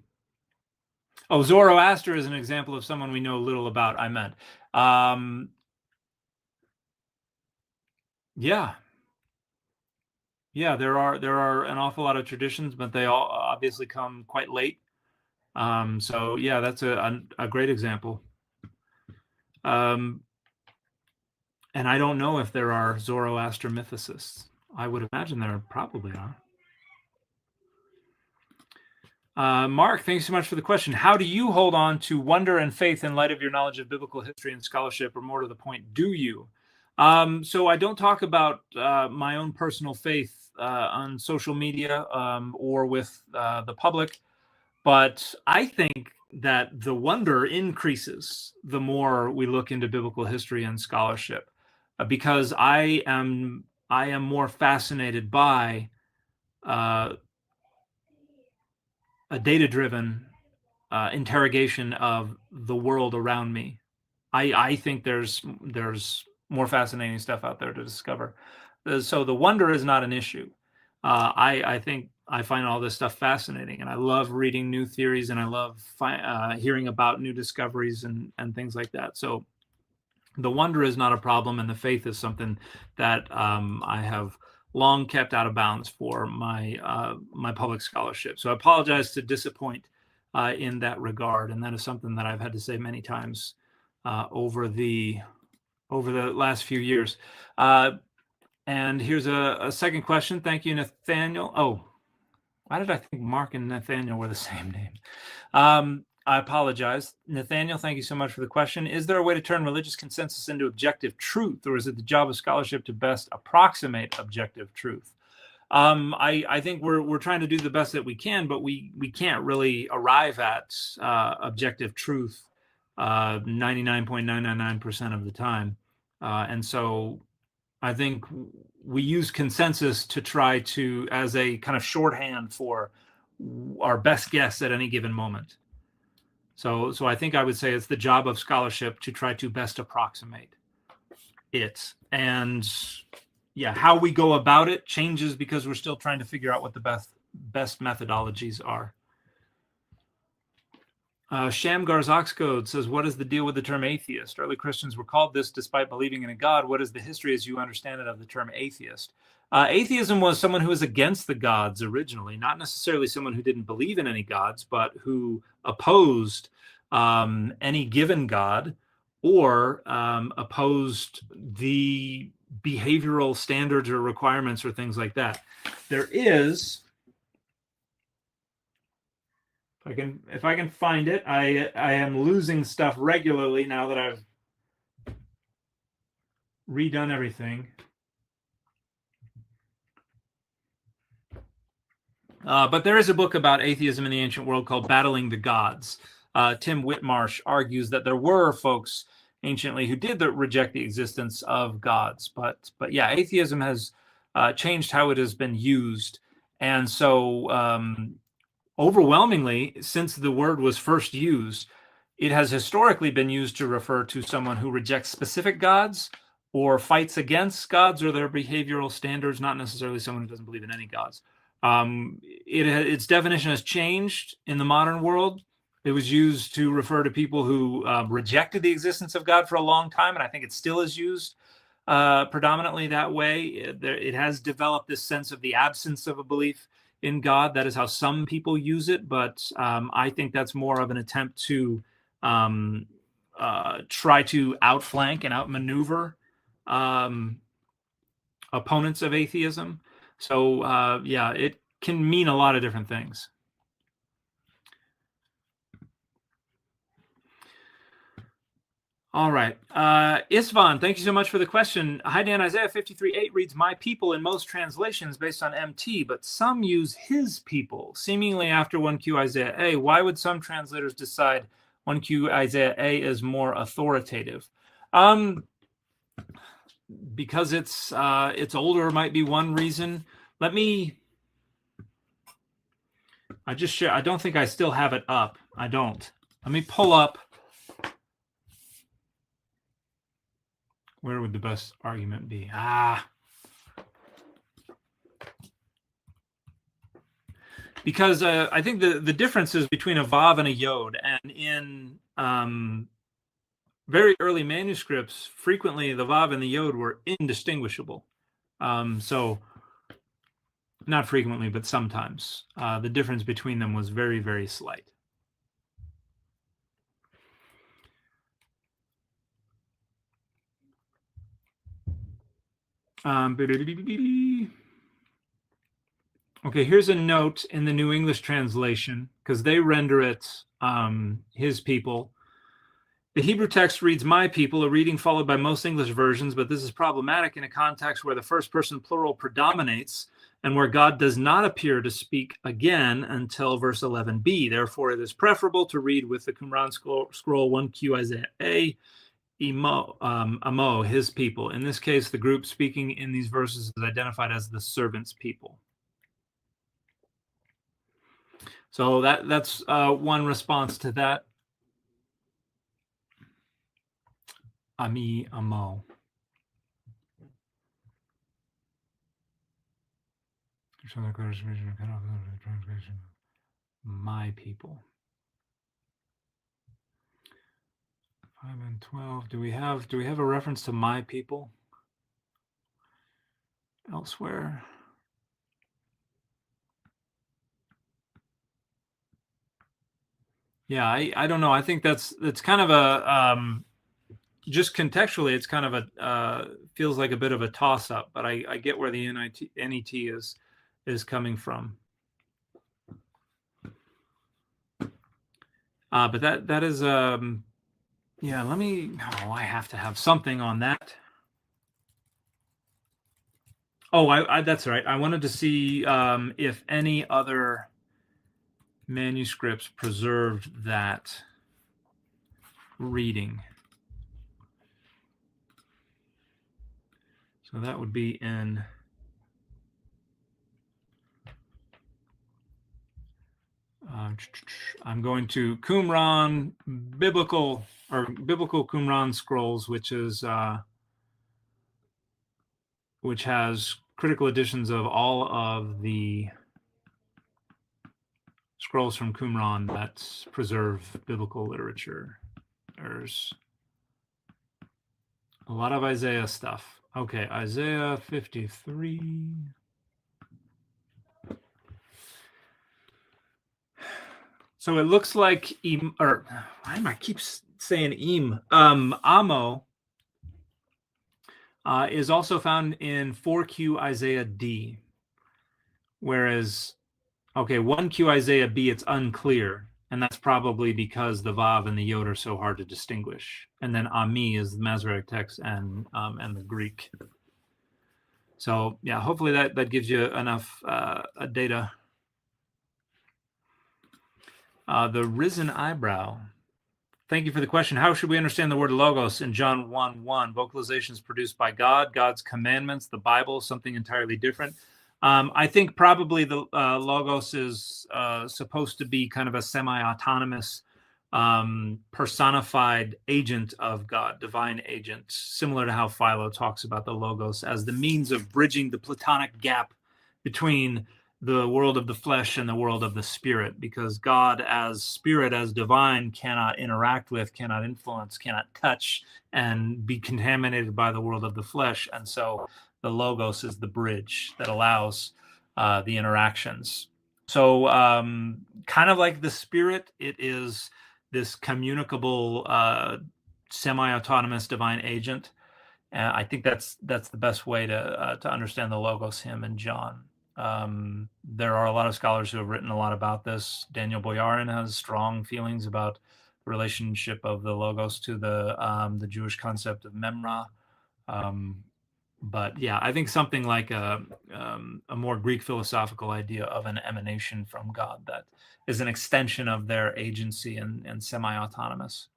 Oh, Zoroaster is an example of someone we know little about, I meant. Yeah. Yeah, there are an awful lot of traditions, but they all obviously come quite late. So yeah, that's a great example. And I don't know if there are Zoroaster mythicists. I would imagine there probably are. Mark, thanks so much for the question. How do you hold on to wonder and faith in light of your knowledge of biblical history and scholarship, or more to the point, do you? So I don't talk about my own personal faith on social media or with the public, but I think that the wonder increases the more we look into biblical history and scholarship, because I am more fascinated by a data-driven interrogation of the world around me. I think there's more fascinating stuff out there to discover. So the wonder is not an issue. I think I find all this stuff fascinating, and I love reading new theories, and I love hearing about new discoveries and things like that. So the wonder is not a problem, and the faith is something that I have long kept out of bounds for my my public scholarship. So I apologize to disappoint in that regard, and that is something that I've had to say many times over the last few years. And here's a second question. Thank you, Nathaniel. Oh, why did I think Mark and Nathaniel were the same name? I apologize. Nathaniel, thank you so much for the question. Is there a way to turn religious consensus into objective truth, or is it the job of scholarship to best approximate objective truth? I think we're trying to do the best that we can, but we can't really arrive at objective truth 99.999% of the time. And so I think we use consensus to try to, as a kind of shorthand for our best guess at any given moment. So I think I would say it's the job of scholarship to try to best approximate it. And yeah, how we go about it changes because we're still trying to figure out what the best methodologies are. Shamgar's Oxcode says, what is the deal with the term atheist? Early Christians were called this despite believing in a God. What is the history as you understand it of the term atheist? Atheism was someone who was against the gods originally, not necessarily someone who didn't believe in any gods, but who opposed any given god, or opposed the behavioral standards or requirements or things like that. There is... If I can find it, I am losing stuff regularly now that I've redone everything. But there is a book about atheism in the ancient world called Battling the Gods. Tim Whitmarsh argues that there were folks anciently who did reject the existence of gods. But yeah, atheism has changed how it has been used. And so overwhelmingly, since the word was first used, it has historically been used to refer to someone who rejects specific gods or fights against gods or their behavioral standards, not necessarily someone who doesn't believe in any gods. Its definition has changed in the modern world. It was used to refer to people who rejected the existence of God for a long time, and I think it still is used predominantly that way. It has developed this sense of the absence of a belief in God. That is how some people use it, but I think that's more of an attempt to try to outflank and outmaneuver opponents of atheism. So yeah, it can mean a lot of different things. All right. Isvan, thank you so much for the question. Hi, Dan. Isaiah 53:8 reads, "My people" in most translations based on MT, but some use "his people," seemingly after 1Q Isaiah A. Why would some translators decide 1Q Isaiah A is more authoritative? Because it's older might be one reason. Let me... I just share. I don't think I still have it up. I don't. Let me pull up. Where would the best argument be? Because I think the differences between a Vav and a Yod, and in very early manuscripts, frequently the Vav and the Yod were indistinguishable. So not frequently, but sometimes the difference between them was very, very slight. Okay, here's a note in the New English translation, because they render it his people. The Hebrew text reads "my people," a reading followed by most English versions, but this is problematic in a context where the first person plural predominates and where God does not appear to speak again until verse 11b. Therefore, it is preferable to read with the Qumran scroll 1Q Isaiah A, Amo, his people. In this case, the group speaking in these verses is identified as the servant's people. So that's one response to that. Ami, Amo. My people. 5 and 12. Do we have a reference to my people elsewhere? Yeah, I don't know. I think that's kind of a just contextually, it's kind of a feels like a bit of a toss up, but I get where the NET is coming from. But that is yeah. Let me. Oh, I have to have something on that. Oh, I that's right. I wanted to see if any other manuscripts preserved that reading. So that would be in I'm going to Qumran biblical Qumran scrolls, which has critical editions of all of the scrolls from Qumran that preserve biblical literature. There's a lot of Isaiah stuff. Okay, Isaiah 53. So it looks like why am I keep saying Amo is also found in 4Q Isaiah D, whereas 1Q Isaiah B, it's unclear, and that's probably because the Vav and the Yod are so hard to distinguish. And then Ami is the Masoretic text and the Greek. So yeah, hopefully that gives you enough data. The Risen Eyebrow. Thank you for the question. How should we understand the word logos in John 1:1? Vocalizations produced by God, God's commandments, the Bible, something entirely different. I think probably the logos is supposed to be kind of a semi-autonomous personified agent of God, divine agent, similar to how Philo talks about the logos as the means of bridging the Platonic gap between the world of the flesh and the world of the spirit, because God as spirit, as divine, cannot interact with, cannot influence, cannot touch, and be contaminated by the world of the flesh. And so the logos is the bridge that allows the interactions. So kind of like the spirit, it is this communicable, semi-autonomous divine agent. I think that's the best way to understand the Logos hymn in John. There are a lot of scholars who have written a lot about this. Daniel Boyarin has strong feelings about the relationship of the Logos to the Jewish concept of Memra. But yeah, I think something like a more Greek philosophical idea of an emanation from God that is an extension of their agency and semi-autonomous.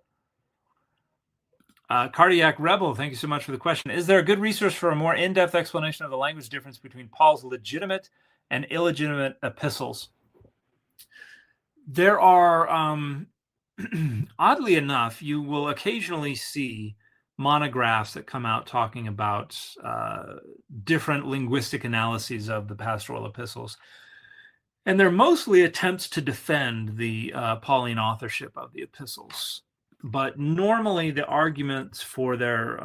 Cardiac Rebel, thank you so much for the question. Is there a good resource for a more in-depth explanation of the language difference between Paul's legitimate and illegitimate epistles? There are, oddly enough, you will occasionally see monographs that come out talking about different linguistic analyses of the pastoral epistles. And they're mostly attempts to defend the Pauline authorship of the epistles. But normally the arguments for their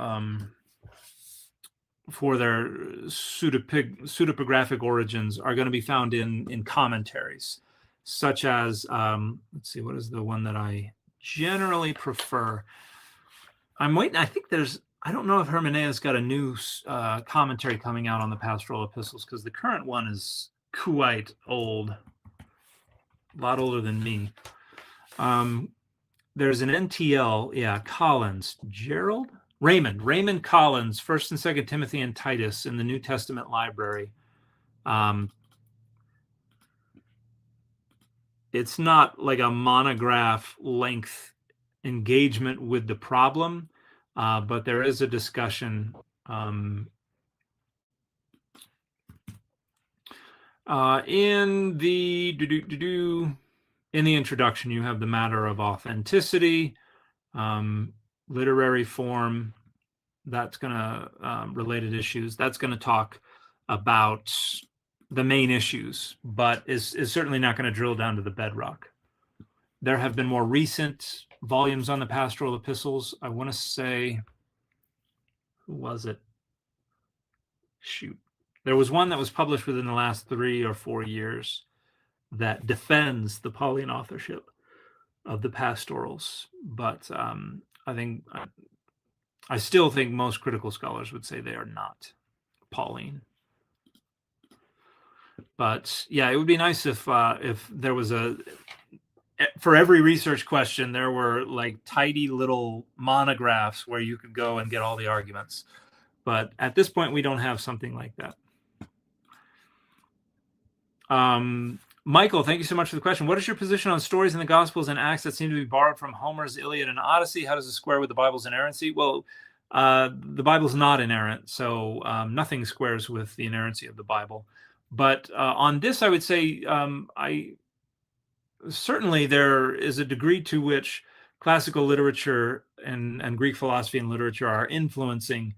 pseudepigraphic origins are going to be found in commentaries, such as, let's see, what is the one that I generally prefer? I'm waiting. I think I don't know if Hermeneus got a new commentary coming out on the pastoral epistles, because the current one is quite old, a lot older than me. There's an NTL, Collins, Raymond Collins, 1st and 2nd Timothy and Titus in the New Testament Library. It's not like a monograph length engagement with the problem, but there is a discussion. In the introduction, you have the matter of authenticity, literary form. That's going to related issues. That's going to talk about the main issues, but is certainly not going to drill down to the bedrock. There have been more recent volumes on the pastoral epistles. I want to say, who was it? Shoot. There was one that was published within the last 3 or 4 years that defends the Pauline authorship of the pastorals. But I still think most critical scholars would say they are not Pauline. But yeah, it would be nice if there was for every research question, there were like tidy little monographs where you could go and get all the arguments. But at this point, we don't have something like that. Michael, thank you so much for the question. What is your position on stories in the Gospels and Acts that seem to be borrowed from Homer's Iliad and Odyssey? How does it square with the Bible's inerrancy? Well, the Bible's not inerrant, so nothing squares with the inerrancy of the Bible. But on this, I would say certainly there is a degree to which classical literature and Greek philosophy and literature are influencing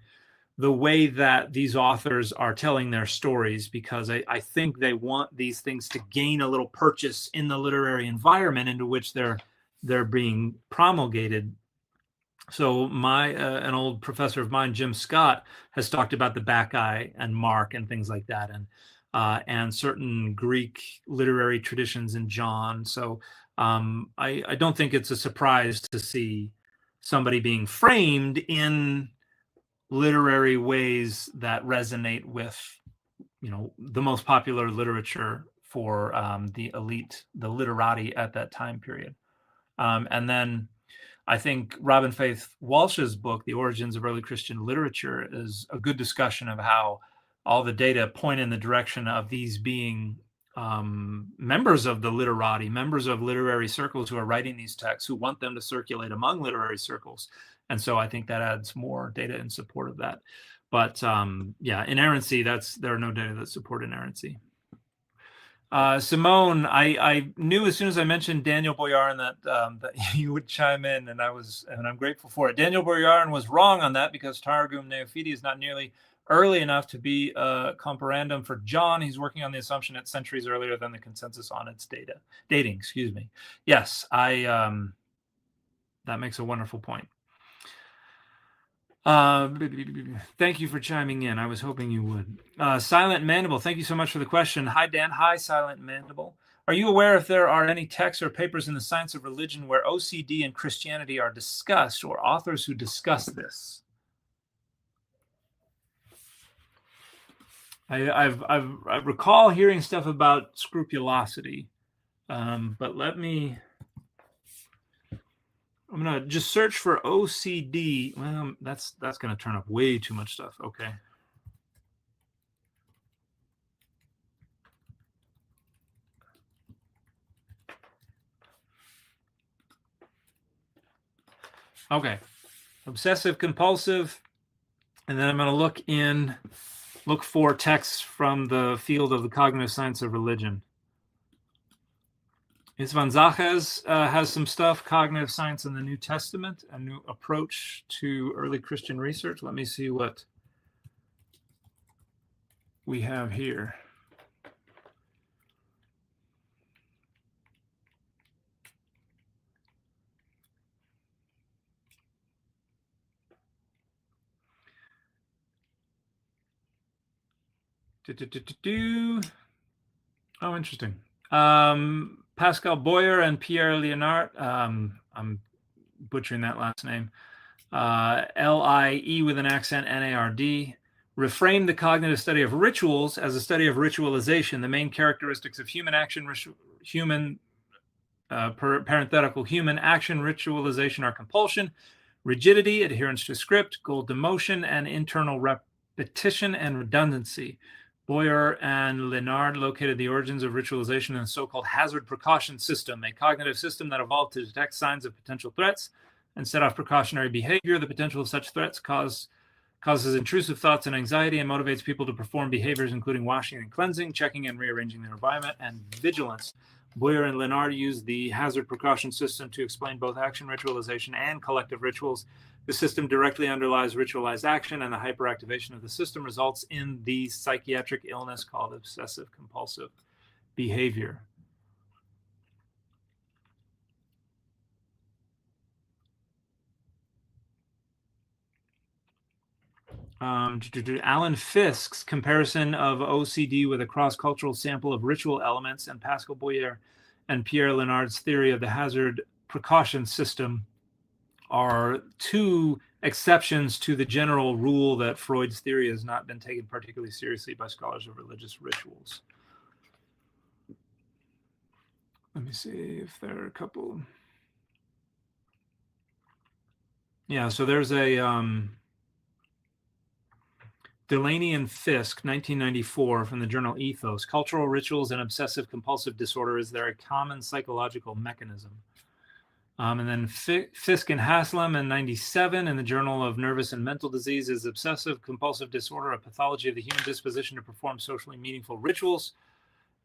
the way that these authors are telling their stories, because I think they want these things to gain a little purchase in the literary environment into which they're being promulgated. So an old professor of mine, Jim Scott, has talked about the Bacchae and Mark and things like that, and certain Greek literary traditions in John. So I don't think it's a surprise to see somebody being framed in literary ways that resonate with, the most popular literature for the elite, the literati at that time period. And then I think Robin Faith Walsh's book, The Origins of Early Christian Literature, is a good discussion of how all the data point in the direction of these being members of the literati, members of literary circles who are writing these texts, who want them to circulate among literary circles. And so I think that adds more data in support of that. But inerrancy, there are no data that support inerrancy. Simone, I knew as soon as I mentioned Daniel Boyarin that you would chime in, and I'm grateful for it. Daniel Boyarin was wrong on that, because Targum Neophiti is not nearly early enough to be a comparandum for John. He's working on the assumption it's centuries earlier than the consensus on its dating. Excuse me. Yes, that makes a wonderful point. Thank you for chiming in. I was hoping you would. Silent Mandible, thank you so much for the question. Hi, Dan. Hi, Silent Mandible. Are you aware if there are any texts or papers in the science of religion where OCD and Christianity are discussed, or authors who discuss this? I recall hearing stuff about scrupulosity, but I'm gonna just search for OCD. Well, that's gonna turn up way too much stuff. Okay. Okay. Obsessive compulsive, and then I'm going to look for texts from the field of the cognitive science of religion. Isvan Zaches has some stuff, Cognitive Science in the New Testament, a new approach to early Christian research. Let me see what we have here. Oh, interesting. Pascal Boyer and Pierre Léonard. I'm butchering that last name. Lie with an accent, Nard. Reframe the cognitive study of rituals as a study of ritualization. The main characteristics of human action, parenthetical human action ritualization are compulsion, rigidity, adherence to script, goal demotion, and internal repetition and redundancy. Boyer and Léonard located the origins of ritualization in the so-called hazard precaution system, a cognitive system that evolved to detect signs of potential threats and set off precautionary behavior. The potential of such threats causes intrusive thoughts and anxiety and motivates people to perform behaviors including washing and cleansing, checking and rearranging their environment, and vigilance. Boyer and Léonard used the hazard precaution system to explain both action ritualization and collective rituals. The system directly underlies ritualized action, and the hyperactivation of the system results in the psychiatric illness called obsessive compulsive behavior. Alan Fisk's comparison of OCD with a cross-cultural sample of ritual elements and Pascal Boyer and Pierre Léonard's theory of the hazard precaution system are two exceptions to the general rule that Freud's theory has not been taken particularly seriously by scholars of religious rituals. Let me see if there are a couple. Yeah, so there's a Delaney and Fisk, 1994, from the journal Ethos. Cultural rituals and obsessive compulsive disorder, is there a common psychological mechanism? And then Fisk and Haslam in 97 in the Journal of Nervous and Mental Disease, is obsessive compulsive disorder a pathology of the human disposition to perform socially meaningful rituals?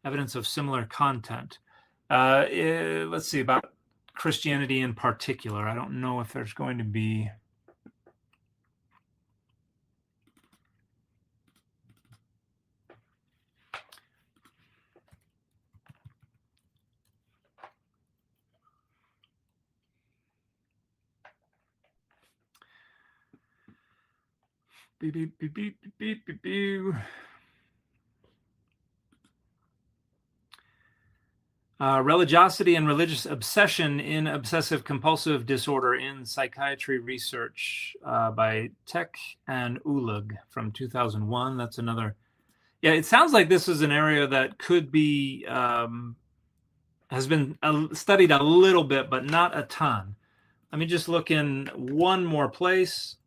Evidence of similar content. Let's see, about Christianity in particular. I don't know if there's going to be... Beep, beep, beep, beep, beep, beep, beep. Religiosity and religious obsession in obsessive compulsive disorder in psychiatry research by Tech and Ulig from 2001. That's another. Yeah, it sounds like this is an area that could be, has been studied a little bit, but not a ton. Let me just look in one more place.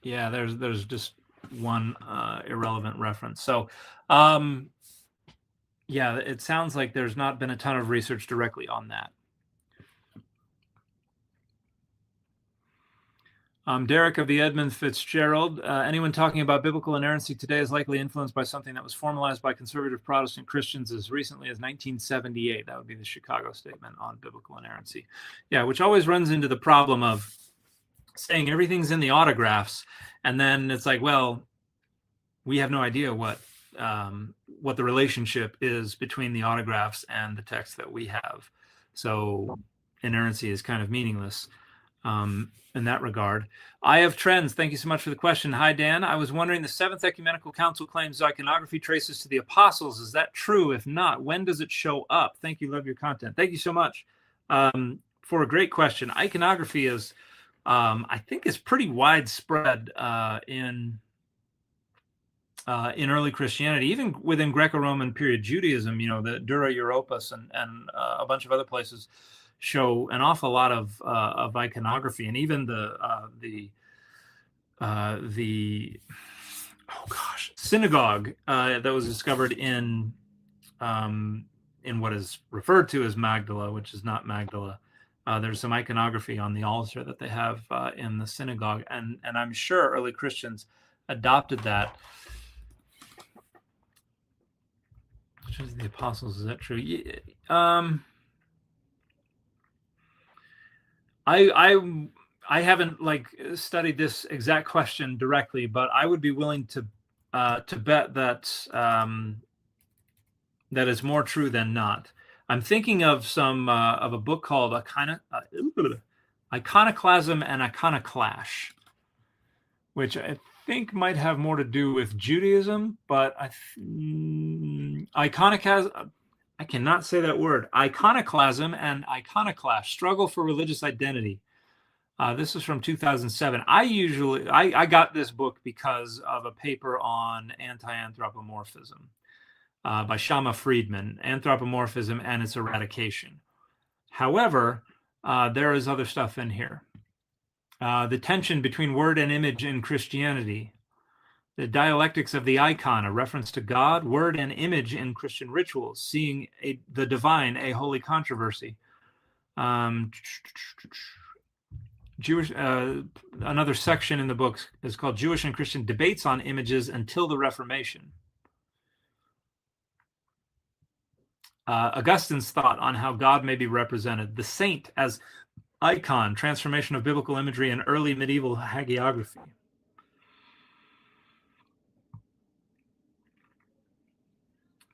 Yeah, there's just one irrelevant reference. So, yeah, it sounds like there's not been a ton of research directly on that. Derek of the Edmund Fitzgerald. Anyone talking about biblical inerrancy today is likely influenced by something that was formalized by conservative Protestant Christians as recently as 1978. That would be the Chicago Statement on Biblical Inerrancy. Yeah, which always runs into the problem of saying everything's in the autographs, and then it's like, well, we have no idea what the relationship is between the autographs and the text that we have. So inerrancy is kind of meaningless. in that regard. Eye of Trends, thank you so much for the question. Hi, Dan. I was wondering, the Seventh Ecumenical Council claims iconography traces to the apostles. Is that true? If not, when does it show up? Thank you. Love your content. Thank you so much for a great question. Iconography is, I think, is pretty widespread in early Christianity, even within Greco-Roman period Judaism. You know, the Dura Europos and a bunch of other places show an awful lot of iconography, and even the synagogue that was discovered in what is referred to as Magdala, which is not Magdala. There's some iconography on the altar that they have in the synagogue, and I'm sure early Christians adopted that. The apostles, is that true? I haven't studied this exact question directly, but I would be willing to bet that that is more true than not. I'm thinking of of a book called Iconoclasm and Iconoclash, which I think might have more to do with Judaism, but iconoclasm. I cannot say that word. Iconoclasm and Iconoclash, Struggle for Religious Identity. This is from 2007. I got this book because of a paper on anti-anthropomorphism by Shama Friedman, Anthropomorphism and its Eradication. However, there is other stuff in here. The tension between word and image in Christianity. The dialectics of the icon, a reference to God, word, and image in Christian rituals, seeing the divine, a holy controversy. Jewish. Another section in the book is called Jewish and Christian Debates on Images Until the Reformation. Augustine's thought on how God may be represented. The saint as icon, transformation of biblical imagery in early medieval hagiography.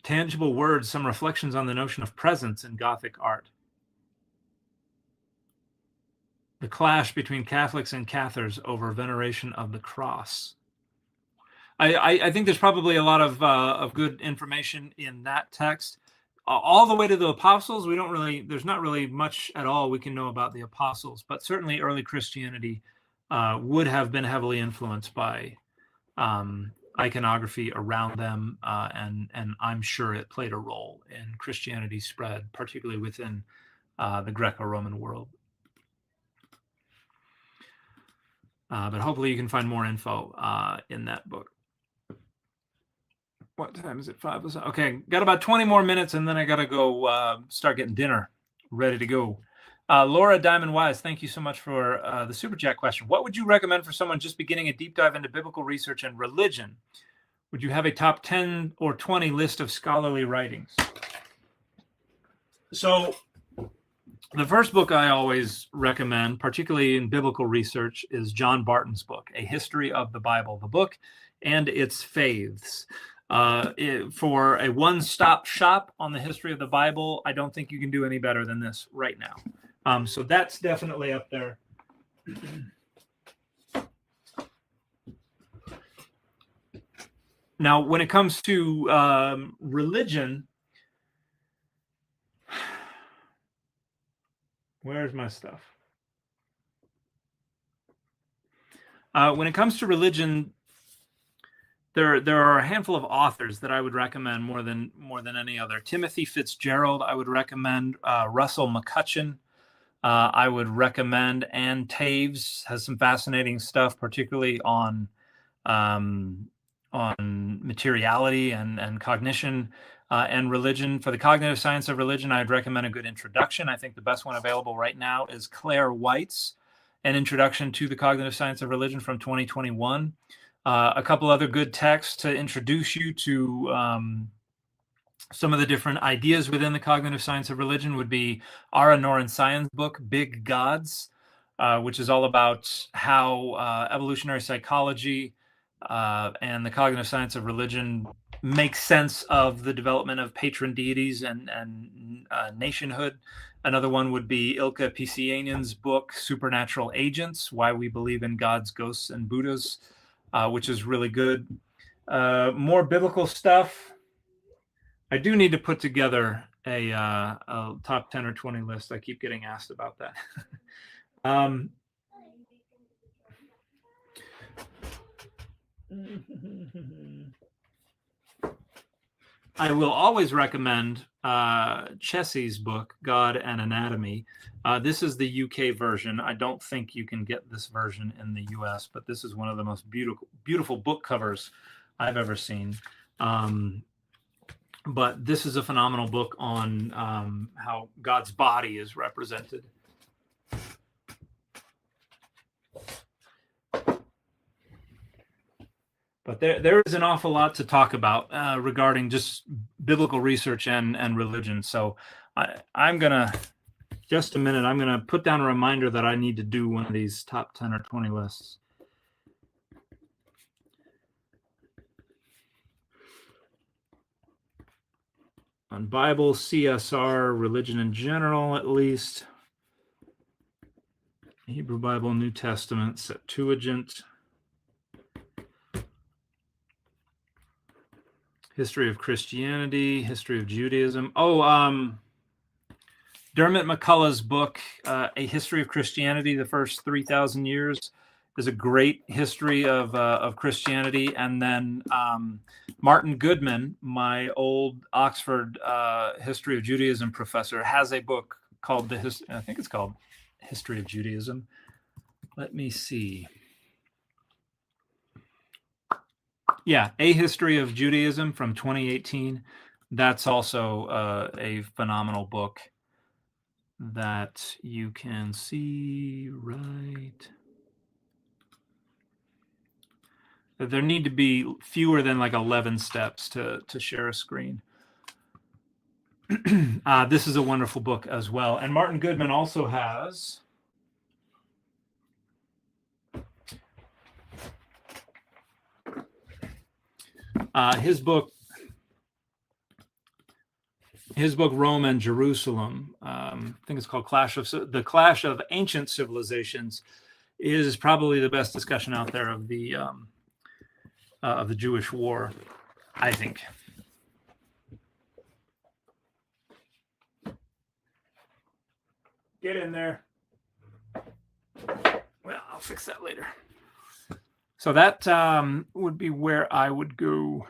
Tangible words, some reflections on the notion of presence in Gothic art. The clash between Catholics and Cathars over veneration of the cross. I think there's probably a lot of good information in that text. All the way to the apostles, there's not really much at all we can know about the apostles, but certainly early Christianity would have been heavily influenced by iconography around them, and I'm sure it played a role in Christianity's spread, particularly within the Greco-Roman world. But hopefully you can find more info in that book. What time is it? 5? Okay, got about 20 more minutes, and then I got to go start getting dinner ready to go. Laura Diamond Wise, thank you so much for the Super Chat question. What would you recommend for someone just beginning a deep dive into biblical research and religion? Would you have a top 10 or 20 list of scholarly writings? So the first book I always recommend, particularly in biblical research, is John Barton's book, A History of the Bible, the book and its faiths. For a one-stop shop on the history of the Bible, I don't think you can do any better than this right now. So that's definitely up there. Now, when it comes to religion, where's my stuff? When it comes to religion, there are a handful of authors that I would recommend more than any other. Timothy Fitzgerald, I would recommend. Russell McCutcheon, I would recommend. Ann Taves has some fascinating stuff, particularly on materiality and cognition and religion. For the cognitive science of religion, I'd recommend a good introduction. I think the best one available right now is Claire White's An Introduction to the Cognitive Science of Religion from 2021. A couple other good texts to introduce you to some of the different ideas within the cognitive science of religion would be Ara Norensayan's book, Big Gods, which is all about how evolutionary psychology and the cognitive science of religion makes sense of the development of patron deities and nationhood. Another one would be Ilka Pisianian's book, Supernatural Agents, Why We Believe in Gods, Ghosts, and Buddhas, which is really good. More biblical stuff. I do need to put together a top 10 or 20 list. I keep getting asked about that. I will always recommend Chessie's book, God and Anatomy. This is the UK version. I don't think you can get this version in the US, but this is one of the most beautiful book covers I've ever seen. But this is a phenomenal book on how God's body is represented. But there is an awful lot to talk about regarding just biblical research and religion. So I'm going to, just a minute, I'm going to put down a reminder that I need to do one of these top 10 or 20 lists. On Bible, CSR, religion in general, at least. Hebrew Bible, New Testament, Septuagint. History of Christianity, history of Judaism. Oh, Dermot McCullough's book, A History of Christianity, the first 3,000 years, is a great history of Christianity. And then Martin Goodman, my old Oxford history of Judaism professor, has a book called I think it's called History of Judaism. Let me see. Yeah, A History of Judaism from 2018. That's also a phenomenal book that you can see right. There need to be fewer than like 11 steps to share a screen. This is a wonderful book as well. And Martin Goodman also has his book Rome and Jerusalem. I think it's called The Clash of Ancient Civilizations, is probably the best discussion out there of the Jewish War, I think. Get in there. Well, I'll fix that later. So that would be where I would go.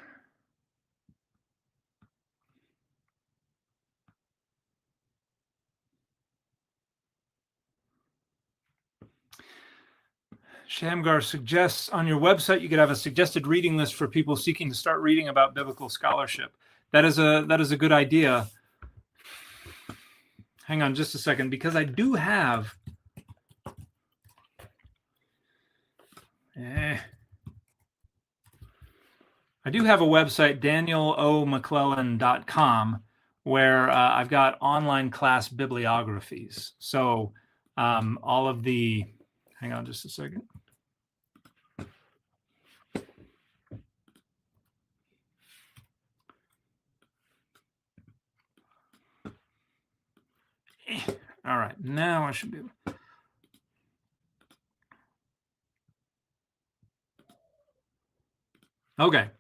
Shamgar suggests on your website you could have a suggested reading list for people seeking to start reading about biblical scholarship. That is a good idea. Hang on just a second, because I do have a website, danielomclellan.com, where I've got online class bibliographies. So all of the, hang on just a second. All right, now I should be able. Okay,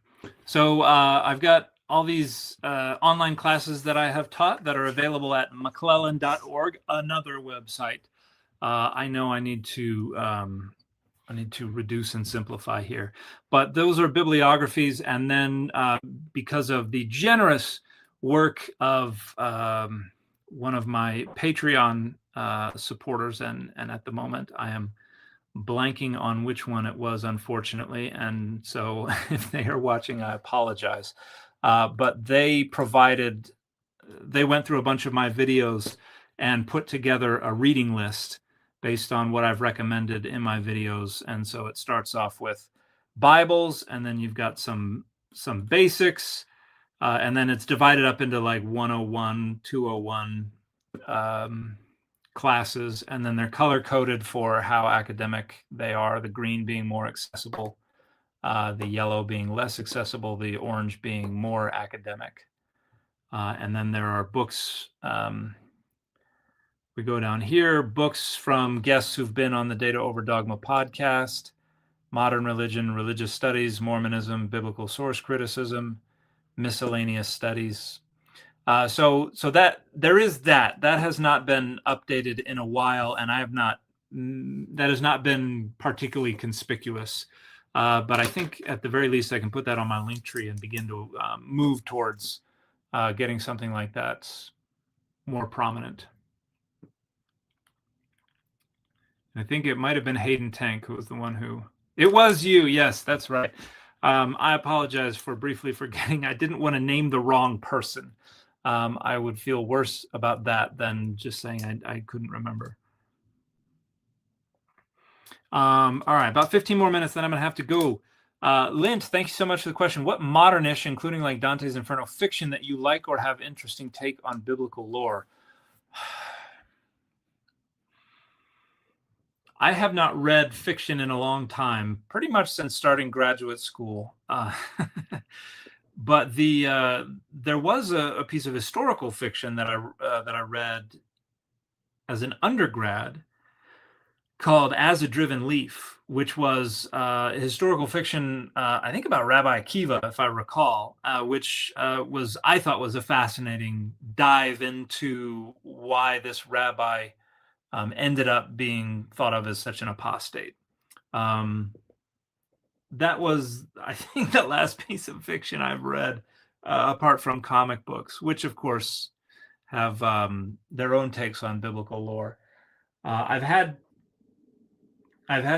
so I've got all these online classes that I have taught that are available at Maklelan.org, another website. I know I need to reduce and simplify here, but those are bibliographies. And then because of the generous work of one of my Patreon supporters, and at the moment I am blanking on which one it was, unfortunately, and so if they are watching, I apologize, but they went through a bunch of my videos and put together a reading list based on what I've recommended in my videos. And so it starts off with Bibles, and then you've got some basics, and then it's divided up into like 101, 201 classes, and then they're color coded for how academic they are, the green being more accessible, the yellow being less accessible, the orange being more academic. And then there are books. We go down here, books from guests who've been on the Data Over Dogma podcast: Modern Religion, Religious Studies, Mormonism, Biblical Source Criticism, Miscellaneous Studies. So that there is that has not been updated in a while, and that has not been particularly conspicuous. But I think at the very least I can put that on my link tree and begin to move towards getting something like that more prominent. I think it might have been Hayden Tank who was the one who... It was you. Yes, that's right. I apologize for briefly forgetting. I didn't want to name the wrong person. I would feel worse about that than just saying I couldn't remember. All right, about 15 more minutes, then I'm going to have to go. Lint, thank you so much for the question. What modernish, including like Dante's Inferno, fiction that you like or have interesting take on biblical lore? I have not read fiction in a long time, pretty much since starting graduate school. But there was a piece of historical fiction that I read as an undergrad called As a Driven Leaf, which was historical fiction, I think about Rabbi Akiva, if I recall, which I thought was a fascinating dive into why this rabbi ended up being thought of as such an apostate. That was, I think, the last piece of fiction I've read, apart from comic books, which of course have their own takes on biblical lore. I've had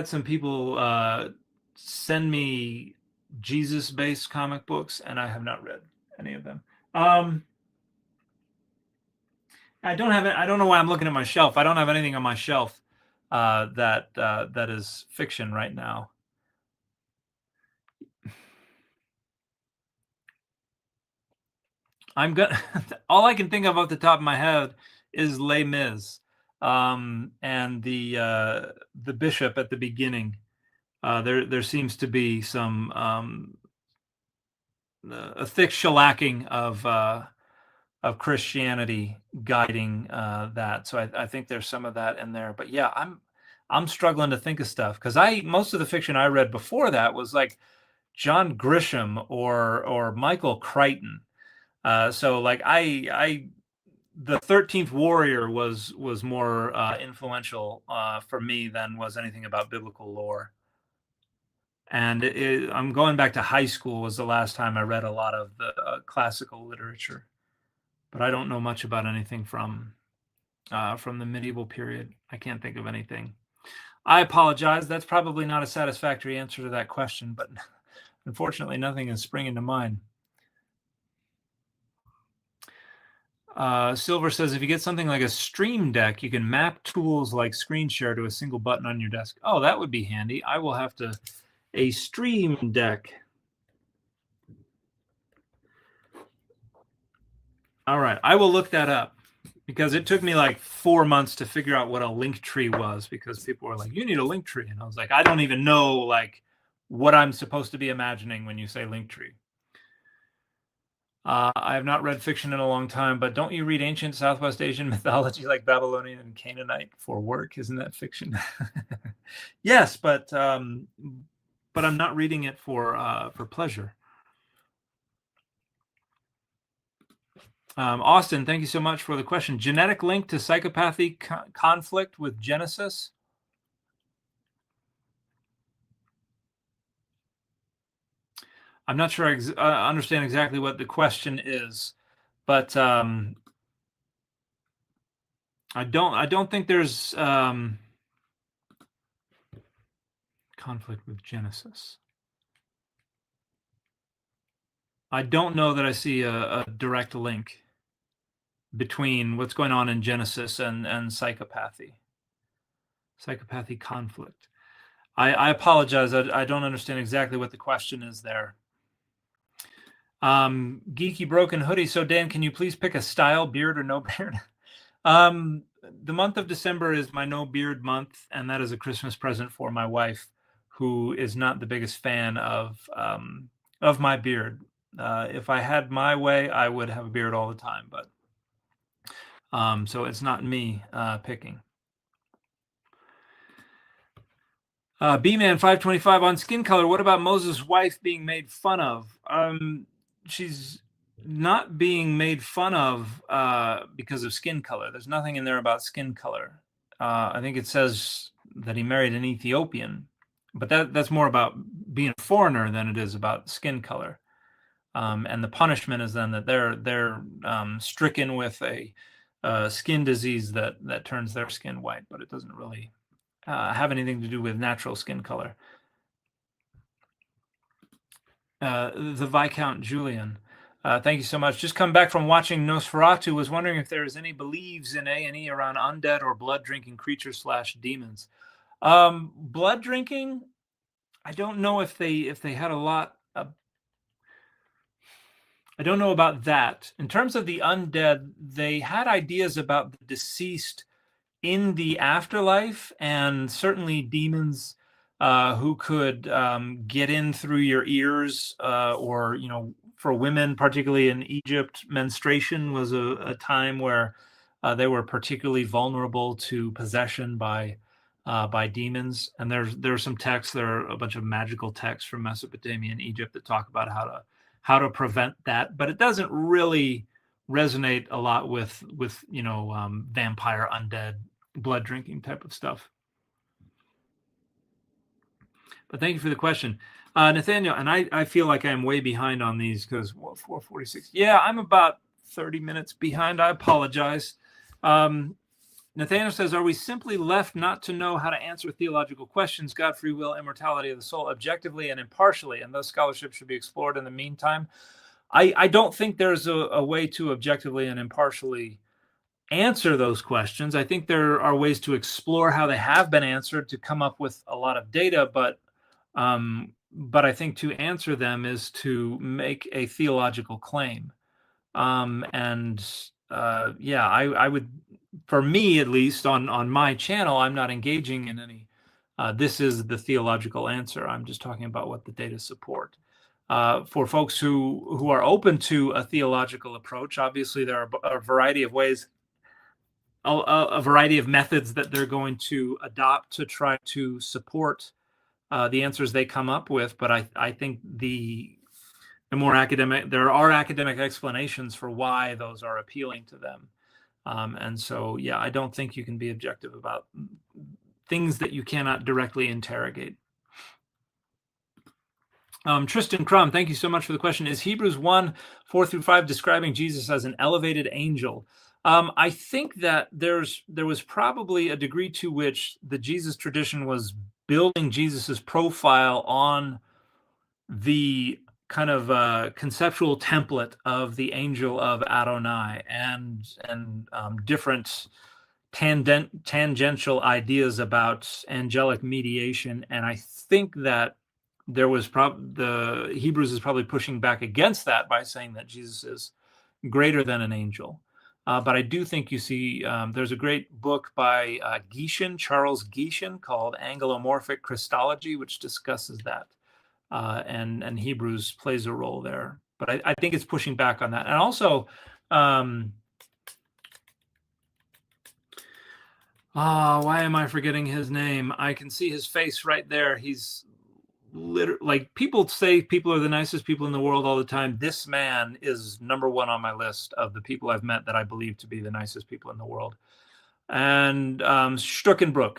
some people send me Jesus-based comic books, and I have not read any of them. I don't have it. I don't know why I'm looking at my shelf. I don't have anything on my shelf that is fiction right now. I'm gonna. All I can think of off the top of my head is Les Mis, and the bishop at the beginning. There seems to be some a thick shellacking of Christianity guiding that. So I think there's some of that in there. But yeah, I'm struggling to think of stuff because most of the fiction I read before that was like John Grisham or Michael Crichton. So like the 13th Warrior was more influential for me than was anything about biblical lore. And I'm going back to high school was the last time I read a lot of the classical literature. But I don't know much about anything from the medieval period. I can't think of anything. I apologize. That's probably not a satisfactory answer to that question, but unfortunately, nothing is springing to mind. Silver says, if you get something like a Stream Deck, you can map tools like screen share to a single button on your desk. Oh, that would be handy. I will have to... A Stream Deck. All right, I will look that up because it took me like 4 months to figure out what a link tree was because people were like, you need a link tree. And I was like, I don't even know like what I'm supposed to be imagining when you say link tree. I have not read fiction in a long time, but don't you read ancient Southwest Asian mythology like Babylonian and Canaanite for work? Isn't that fiction? Yes, but I'm not reading it for pleasure. Austin, thank you so much for the question. Genetic link to psychopathy conflict with Genesis? I'm not sure I understand exactly what the question is, but I don't think there's conflict with Genesis. I don't know that I see a direct link between what's going on in Genesis and psychopathy conflict. I apologize. I don't understand exactly what the question is there. Geeky Broken Hoodie. So Dan, can you please pick a style, beard or no beard? The month of December is my no beard month, and that is a Christmas present for my wife, who is not the biggest fan of my beard. If I had my way, I would have a beard all the time, but so it's not me picking. B-Man 525 on skin color. What about Moses' wife being made fun of? She's not being made fun of because of skin color. There's nothing in there about skin color. I think it says that he married an Ethiopian, but that's more about being a foreigner than it is about skin color. And the punishment is then that they're stricken with a skin disease that turns their skin white, but it doesn't really have anything to do with natural skin color. The Viscount Julian, thank you so much. Just come back from watching Nosferatu. Was wondering if there is any beliefs in A&E around undead or blood drinking creatures / demons. Blood drinking, I don't know if they had a lot. I don't know about that. In terms of the undead, they had ideas about the deceased in the afterlife, and certainly demons who could get in through your ears, or for women, particularly in Egypt, menstruation was a time where they were particularly vulnerable to possession by demons. And there's some texts. There are a bunch of magical texts from Mesopotamia and Egypt that talk about how to prevent that, but it doesn't really resonate a lot with vampire, undead, blood drinking type of stuff. But thank you for the question, Nathaniel. And I feel like I'm way behind on these because 4:46. Yeah, I'm about 30 minutes behind. I apologize. Nathaniel says, are we simply left not to know how to answer theological questions, God, free will, immortality of the soul, objectively and impartially, and those scholarships should be explored in the meantime? I don't think there's a way to objectively and impartially answer those questions. I think there are ways to explore how they have been answered to come up with a lot of data, but I think to answer them is to make a theological claim. I would, for me at least, on my channel, I'm not engaging in any this is the theological answer. I'm just talking about what the data support. For folks who are open to a theological approach, obviously there are a variety of ways, a variety of methods that they're going to adopt to try to support the answers they come up with. But I think the more academic, there are academic explanations for why those are appealing to them. And so, yeah, I don't think you can be objective about things that you cannot directly interrogate. Tristan Crum, thank you so much for the question. Is Hebrews 1:4-5 describing Jesus as an elevated angel? I think that there was probably a degree to which the Jesus tradition was building Jesus's profile on the kind of conceptual template of the angel of Adonai and different tangential ideas about angelic mediation. And I think that there was the Hebrews is probably pushing back against that by saying that Jesus is greater than an angel. But I do think you see there's a great book by Charles Gieshin, called Angelomorphic Christology, which discusses that. And Hebrews plays a role there. But I think it's pushing back on that. And also, why am I forgetting his name? I can see his face right there. He's literally, like, people say people are the nicest people in the world all the time. This man is number one on my list of the people I've met that I believe to be the nicest people in the world. And Stuckenbrook.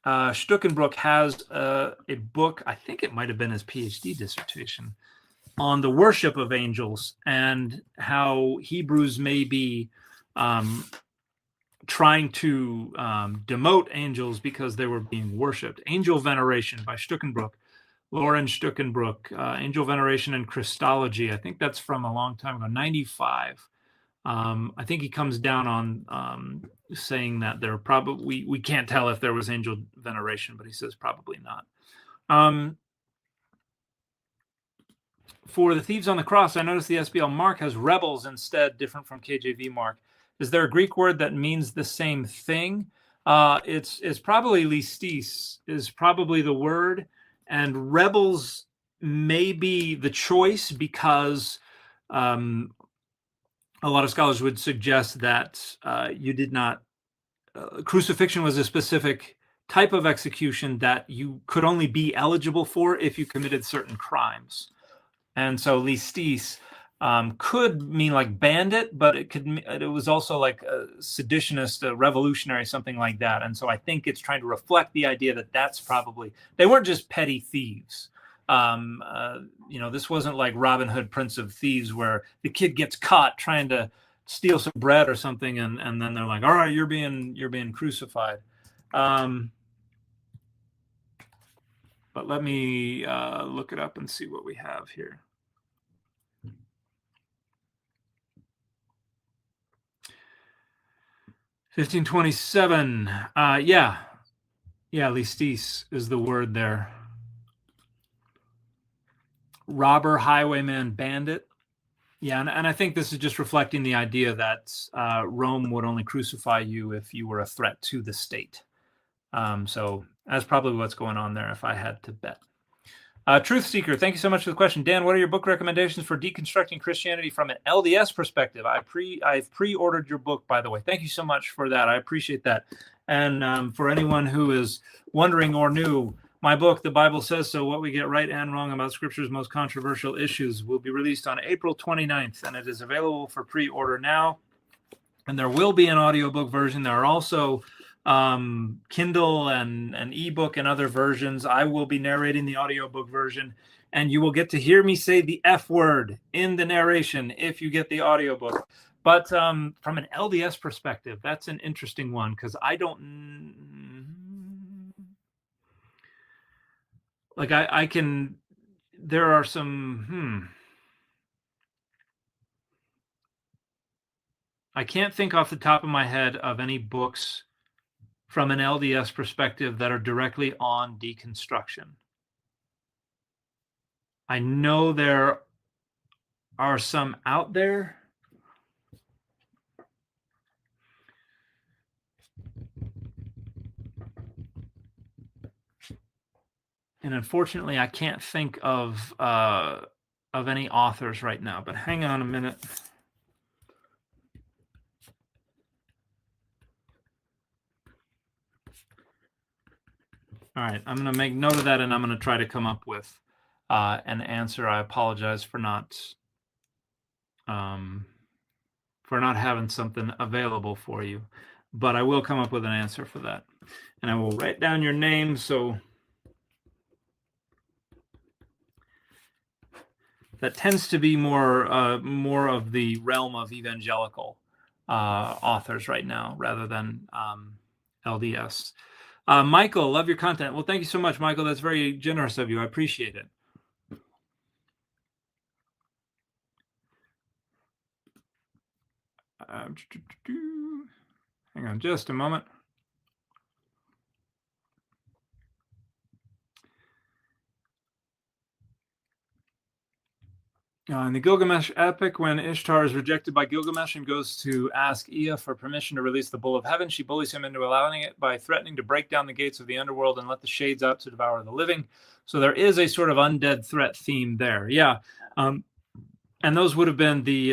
Stuckenbrook has a book, I think it might have been his PhD dissertation, on the worship of angels and how Hebrews may be trying to demote angels because they were being worshipped. Angel Veneration by Stuckenbrook, Lauren Stuckenbrook, Angel Veneration and Christology. I think that's from a long time ago, 95. I think he comes down on saying that there probably, we can't tell if there was angel veneration, but he says probably not. For the Thieves on the Cross, I noticed the SBL mark has rebels instead, different from KJV mark. Is there a Greek word that means the same thing? It's probably listis is probably the word. And rebels may be the choice because a lot of scholars would suggest that you did not, crucifixion was a specific type of execution that you could only be eligible for if you committed certain crimes. And so listis could mean like bandit, but it was also like a seditionist, a revolutionary, something like that. And so I think it's trying to reflect the idea that that's probably, they weren't just petty thieves. This wasn't like Robin Hood, Prince of Thieves, where the kid gets caught trying to steal some bread or something, and then they're like, all right, you're being crucified. But let me look it up and see what we have here. 1527. Yeah, listis is the word there. Robber, highwayman, bandit. Yeah, and I think this is just reflecting the idea that Rome would only crucify you if you were a threat to the state. So that's probably what's going on there if I had to bet. Truth Seeker, thank you so much for the question. Dan, what are your book recommendations for deconstructing Christianity from an LDS perspective? I've pre-ordered your book, by the way. Thank you so much for that. I appreciate that. And for anyone who is wondering or new, my book, The Bible Says So, What We Get Right and Wrong About Scripture's Most Controversial Issues, will be released on April 29th, and it is available for pre-order now. And there will be an audiobook version. There are also Kindle and ebook and other versions. I will be narrating the audiobook version, and you will get to hear me say the F word in the narration if you get the audiobook. But from an LDS perspective, that's an interesting one, because I don't like I can, there are some I can't think off the top of my head of any books from an LDS perspective that are directly on deconstruction. I know there are some out there. And unfortunately, I can't think of any authors right now, but hang on a minute. All right, I'm going to make note of that, and I'm going to try to come up with an answer. I apologize for not having something available for you, but I will come up with an answer for that. And I will write down your name, so that tends to be more of the realm of evangelical authors right now, rather than LDS. Michael, love your content. Well, thank you so much, Michael. That's very generous of you. I appreciate it. Hang on just a moment. In the Gilgamesh epic, when Ishtar is rejected by Gilgamesh and goes to ask Ea for permission to release the bull of heaven, she bullies him into allowing it by threatening to break down the gates of the underworld and let the shades out to devour the living. So there is a sort of undead threat theme there. Yeah. And those would have been the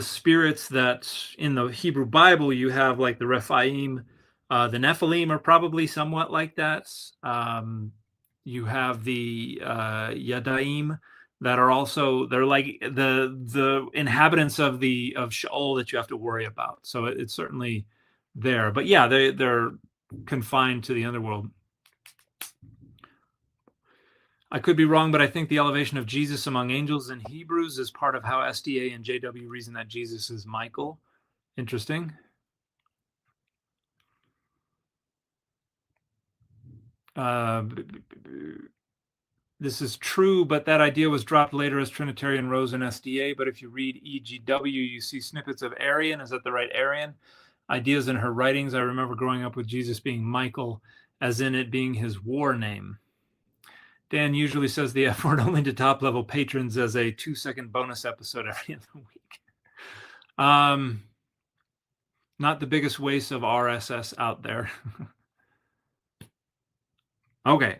spirits that in the Hebrew Bible you have, like the Rephaim, the Nephilim are probably somewhat like that. You have the Yadaim that are also, they're like the inhabitants of Sheol that you have to worry about. So it's certainly there. But yeah, they're confined to the underworld. I could be wrong, but I think the elevation of Jesus among angels in Hebrews is part of how SDA and JW reason that Jesus is Michael. Interesting. This is true, but that idea was dropped later as Trinitarian rose in SDA. But if you read EGW, you see snippets of Arian. Is that the right Arian? Ideas in her writings. I remember growing up with Jesus being Michael, as in it being his war name. Dan usually says the F word only to top-level patrons as a 2-second bonus episode every other week. Not the biggest waste of RSS out there. Okay.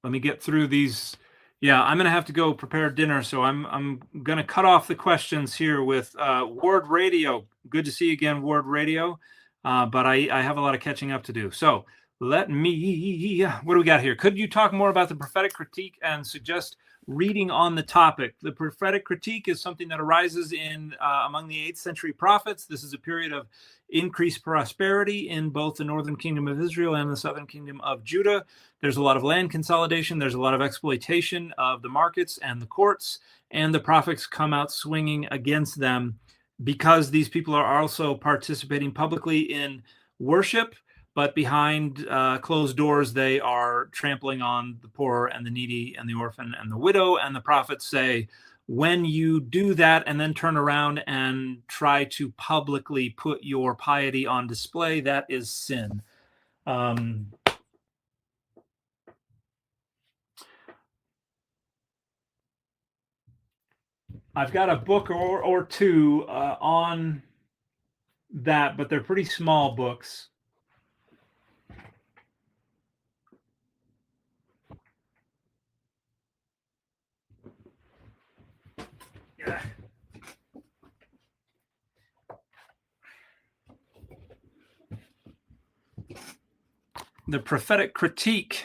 Let me get through these. Yeah, I'm gonna have to go prepare dinner, so I'm gonna cut off the questions here with Ward Radio. Good to see you again, Ward Radio. But I have a lot of catching up to do. So let me. What do we got here? Could you talk more about the prophetic critique and suggest reading on the topic? The prophetic critique is something that arises in among the 8th century prophets. This is a period of increased prosperity in both the northern kingdom of Israel and the southern kingdom of Judah. There's a lot of land consolidation. There's a lot of exploitation of the markets and the courts, and the prophets come out swinging against them because these people are also participating publicly in worship, but behind closed doors, they are trampling on the poor and the needy and the orphan and the widow. And the prophets say, when you do that and then turn around and try to publicly put your piety on display, that is sin. I've got a book or two on that, but they're pretty small books. Yeah. The Prophetic Critique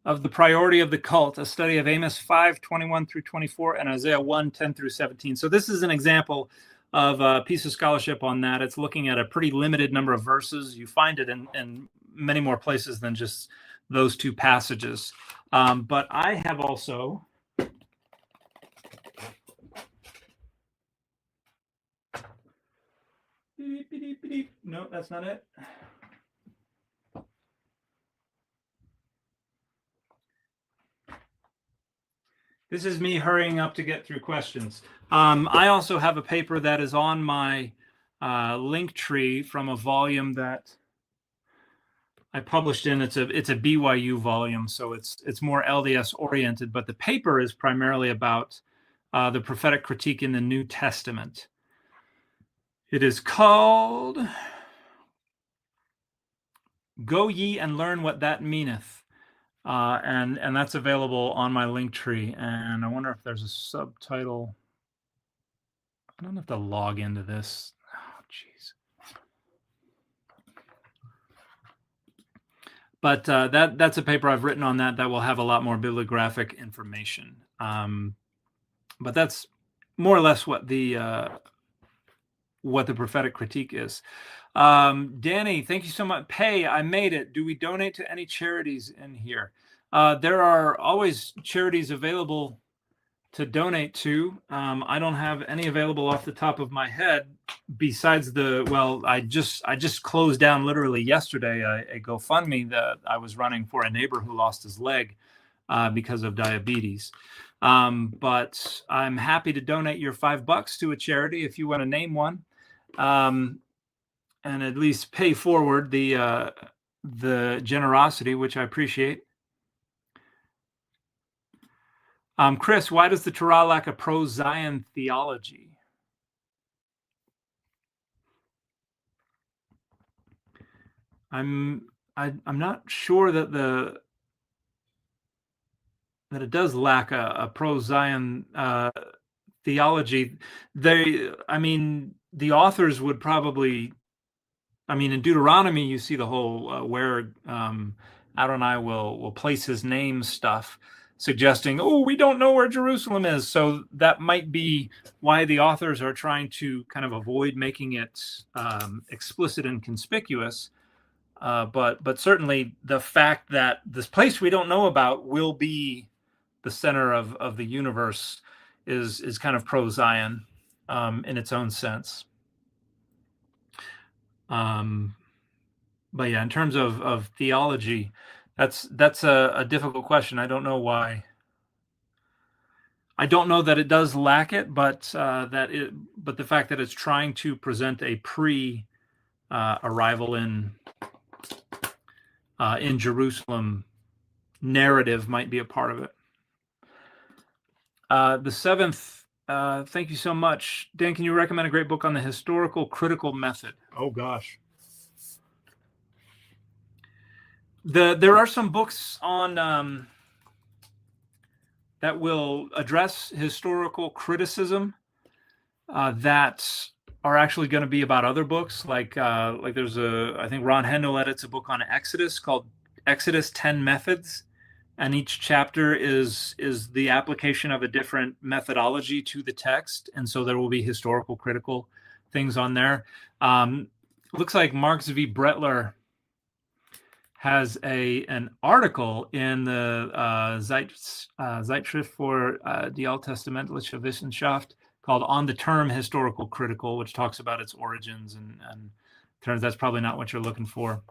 of the Priority of the Cult, a study of Amos 5:21 through 24 and Isaiah 1:10 through 17. So this is an example of a piece of scholarship on that. It's looking at a pretty limited number of verses. You find it in many more places than just those two passages. But I have also... No, that's not it. This is me hurrying up to get through questions. I also have a paper that is on my link tree from a volume that I published in. It's a BYU volume, so it's more LDS oriented, but the paper is primarily about the prophetic critique in the New Testament. It is called "Go Ye and Learn What That Meaneth." And that's available on my link tree. And I wonder if there's a subtitle. I don't have to log into this. Oh, jeez. But that's a paper I've written on that will have a lot more bibliographic information. But that's more or less what the prophetic critique is. Danny, thank you so much. Pay, I made it. Do we donate to any charities in here? There are always charities available to donate to. I don't have any available off the top of my head besides I just closed down literally yesterday a GoFundMe that I was running for a neighbor who lost his leg because of diabetes. But I'm happy to donate your $5 to a charity if you want to name one. And at least pay forward the generosity, which I appreciate. Chris, why does the Torah lack a pro-Zion theology? I'm not sure that it does lack a pro-Zion theology. The authors would probably... in Deuteronomy, you see the whole where Adonai will place his name stuff, suggesting, we don't know where Jerusalem is. So that might be why the authors are trying to kind of avoid making it explicit and conspicuous. But certainly the fact that this place we don't know about will be the center of the universe is kind of pro-Zion in its own sense. But yeah, in terms of theology, that's a difficult question. I don't know why. I don't know that it does lack it, but the fact that it's trying to present a arrival in Jerusalem narrative might be a part of it. The seventh, thank you so much. Dan, can you recommend a great book on the historical critical method? Oh, gosh. There are some books on that will address historical criticism that are actually going to be about other books. Like there's I think Ron Hendel edits a book on Exodus called Exodus 10 Methods, and each chapter is the application of a different methodology to the text, and so there will be historical critical things on there. Looks like Mark V. Bretler has an article in the Zeitschrift for die Alttestamentliche Wissenschaft called On the Term Historical Critical, which talks about its origins and terms. That's probably not what you're looking for.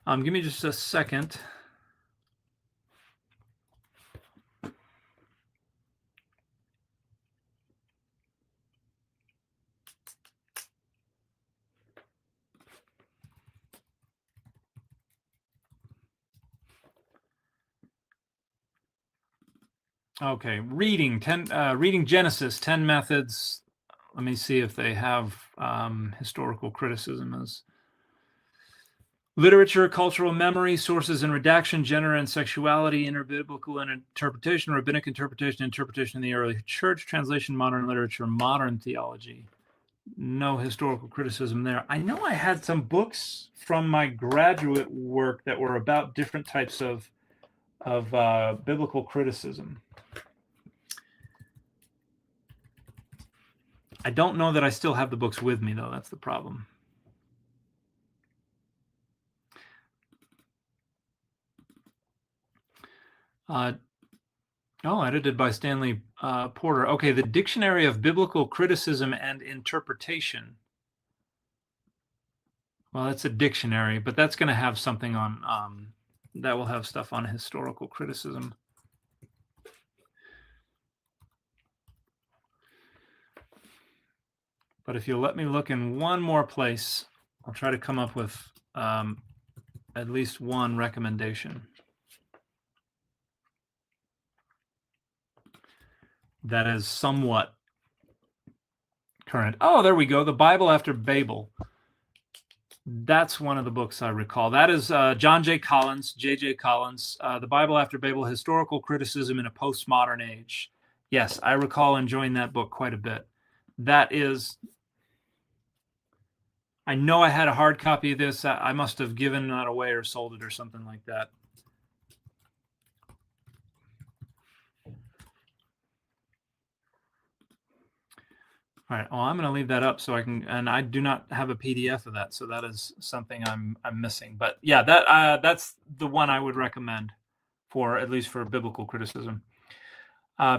Give me just a second. Okay, reading Genesis, 10 methods. Let me see if they have historical criticism as literature, cultural memory, sources and redaction, gender and sexuality, interbiblical interpretation, rabbinic interpretation, interpretation in the early church, translation, modern literature, modern theology. No historical criticism there. I know I had some books from my graduate work that were about different types of biblical criticism. I don't know that I still have the books with me, though. That's the problem. Edited by Stanley Porter. Okay, the Dictionary of Biblical Criticism and Interpretation. Well, that's a dictionary, but that's going to have something on, that will have stuff on historical criticism. But if you'll let me look in one more place, I'll try to come up with at least one recommendation that is somewhat current. Oh, there we go. The Bible After Babel. That's one of the books I recall. That is John J. Collins, J.J. Collins, The Bible After Babel, Historical Criticism in a Postmodern Age. Yes, I recall enjoying that book quite a bit. That is... I know I had a hard copy of this. I must have given that away or sold it or something like that. All right. Well, I'm going to leave that up so I can, and I do not have a PDF of that, so that is something I'm missing. But yeah, that's the one I would recommend for, at least for biblical criticism.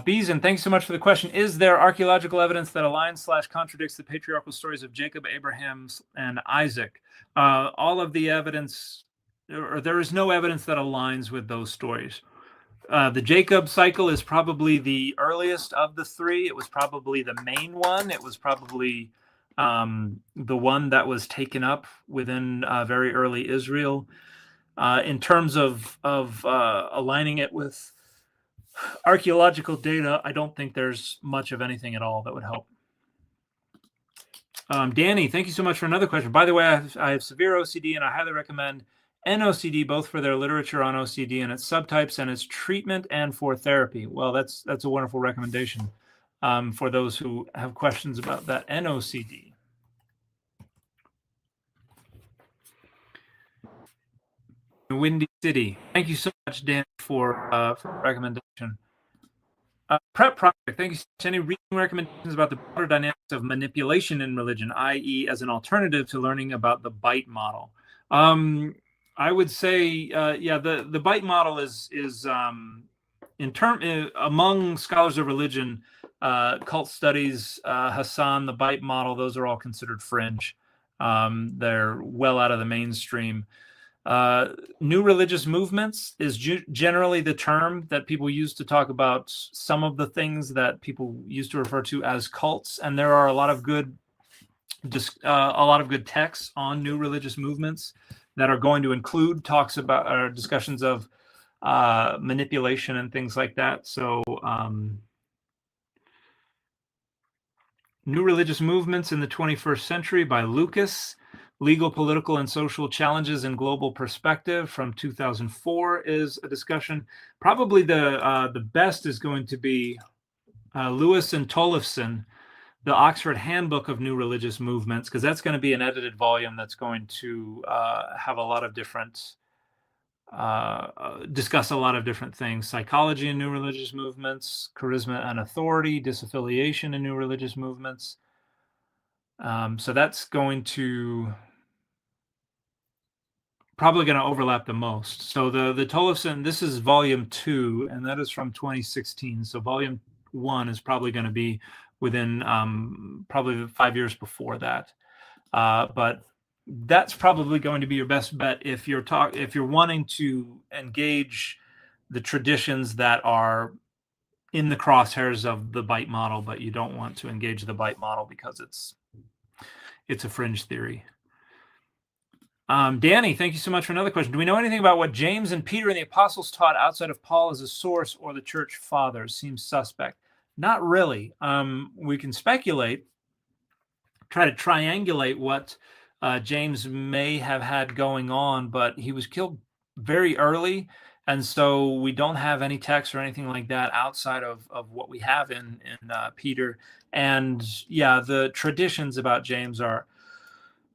Beeson, thanks so much for the question. Is there archaeological evidence that aligns/contradicts the patriarchal stories of Jacob, Abraham, and Isaac? All of the evidence, or there is no evidence that aligns with those stories. The Jacob cycle is probably the earliest of the three. It was probably the main one. It was probably the one that was taken up within very early Israel. In terms of aligning it with archaeological data, I don't think there's much of anything at all that would help. Danny, thank you so much for another question. By the way, I have severe OCD, and I highly recommend NOCD, both for their literature on OCD and its subtypes and its treatment and for therapy. Well, that's a wonderful recommendation for those who have questions about that NOCD. Windy City. Thank you so much, Dan, for recommendation. Prep Project. Thank you so much. Any reading recommendations about the broader dynamics of manipulation in religion, i.e., as an alternative to learning about the bite model? I would say, the bite model is among scholars of religion, cult studies, Hassan, the bite model, those are all considered fringe. They're well out of the mainstream. New religious movements is generally the term that people use to talk about some of the things that people used to refer to as cults, and there are a lot of good texts on new religious movements that are going to include talks about or discussions of manipulation and things like that. So New Religious Movements in the 21st Century by Lucas. Legal, Political, and Social Challenges in Global Perspective from 2004 is a discussion. Probably the best is going to be Lewis and Tollefson, the Oxford Handbook of New Religious Movements, because that's going to be an edited volume that's going to have a lot of different, discuss a lot of different things: psychology in new religious movements, charisma and authority, disaffiliation in new religious movements. So that's going to probably going to overlap the most. So the Tollefson, this is volume 2, and that is from 2016. So volume 1 is probably going to be within probably 5 years before that. But that's probably going to be your best bet if you're wanting to engage the traditions that are in the crosshairs of the Bite model, but you don't want to engage the Bite model because it's a fringe theory. Danny, thank you so much for another question. Do we know anything about what James and Peter and the apostles taught outside of Paul as a source or the church fathers? Seems suspect. Not really. We can speculate, try to triangulate what James may have had going on, but he was killed very early, and so we don't have any text or anything like that outside of what we have in Peter. And yeah, the traditions about James are,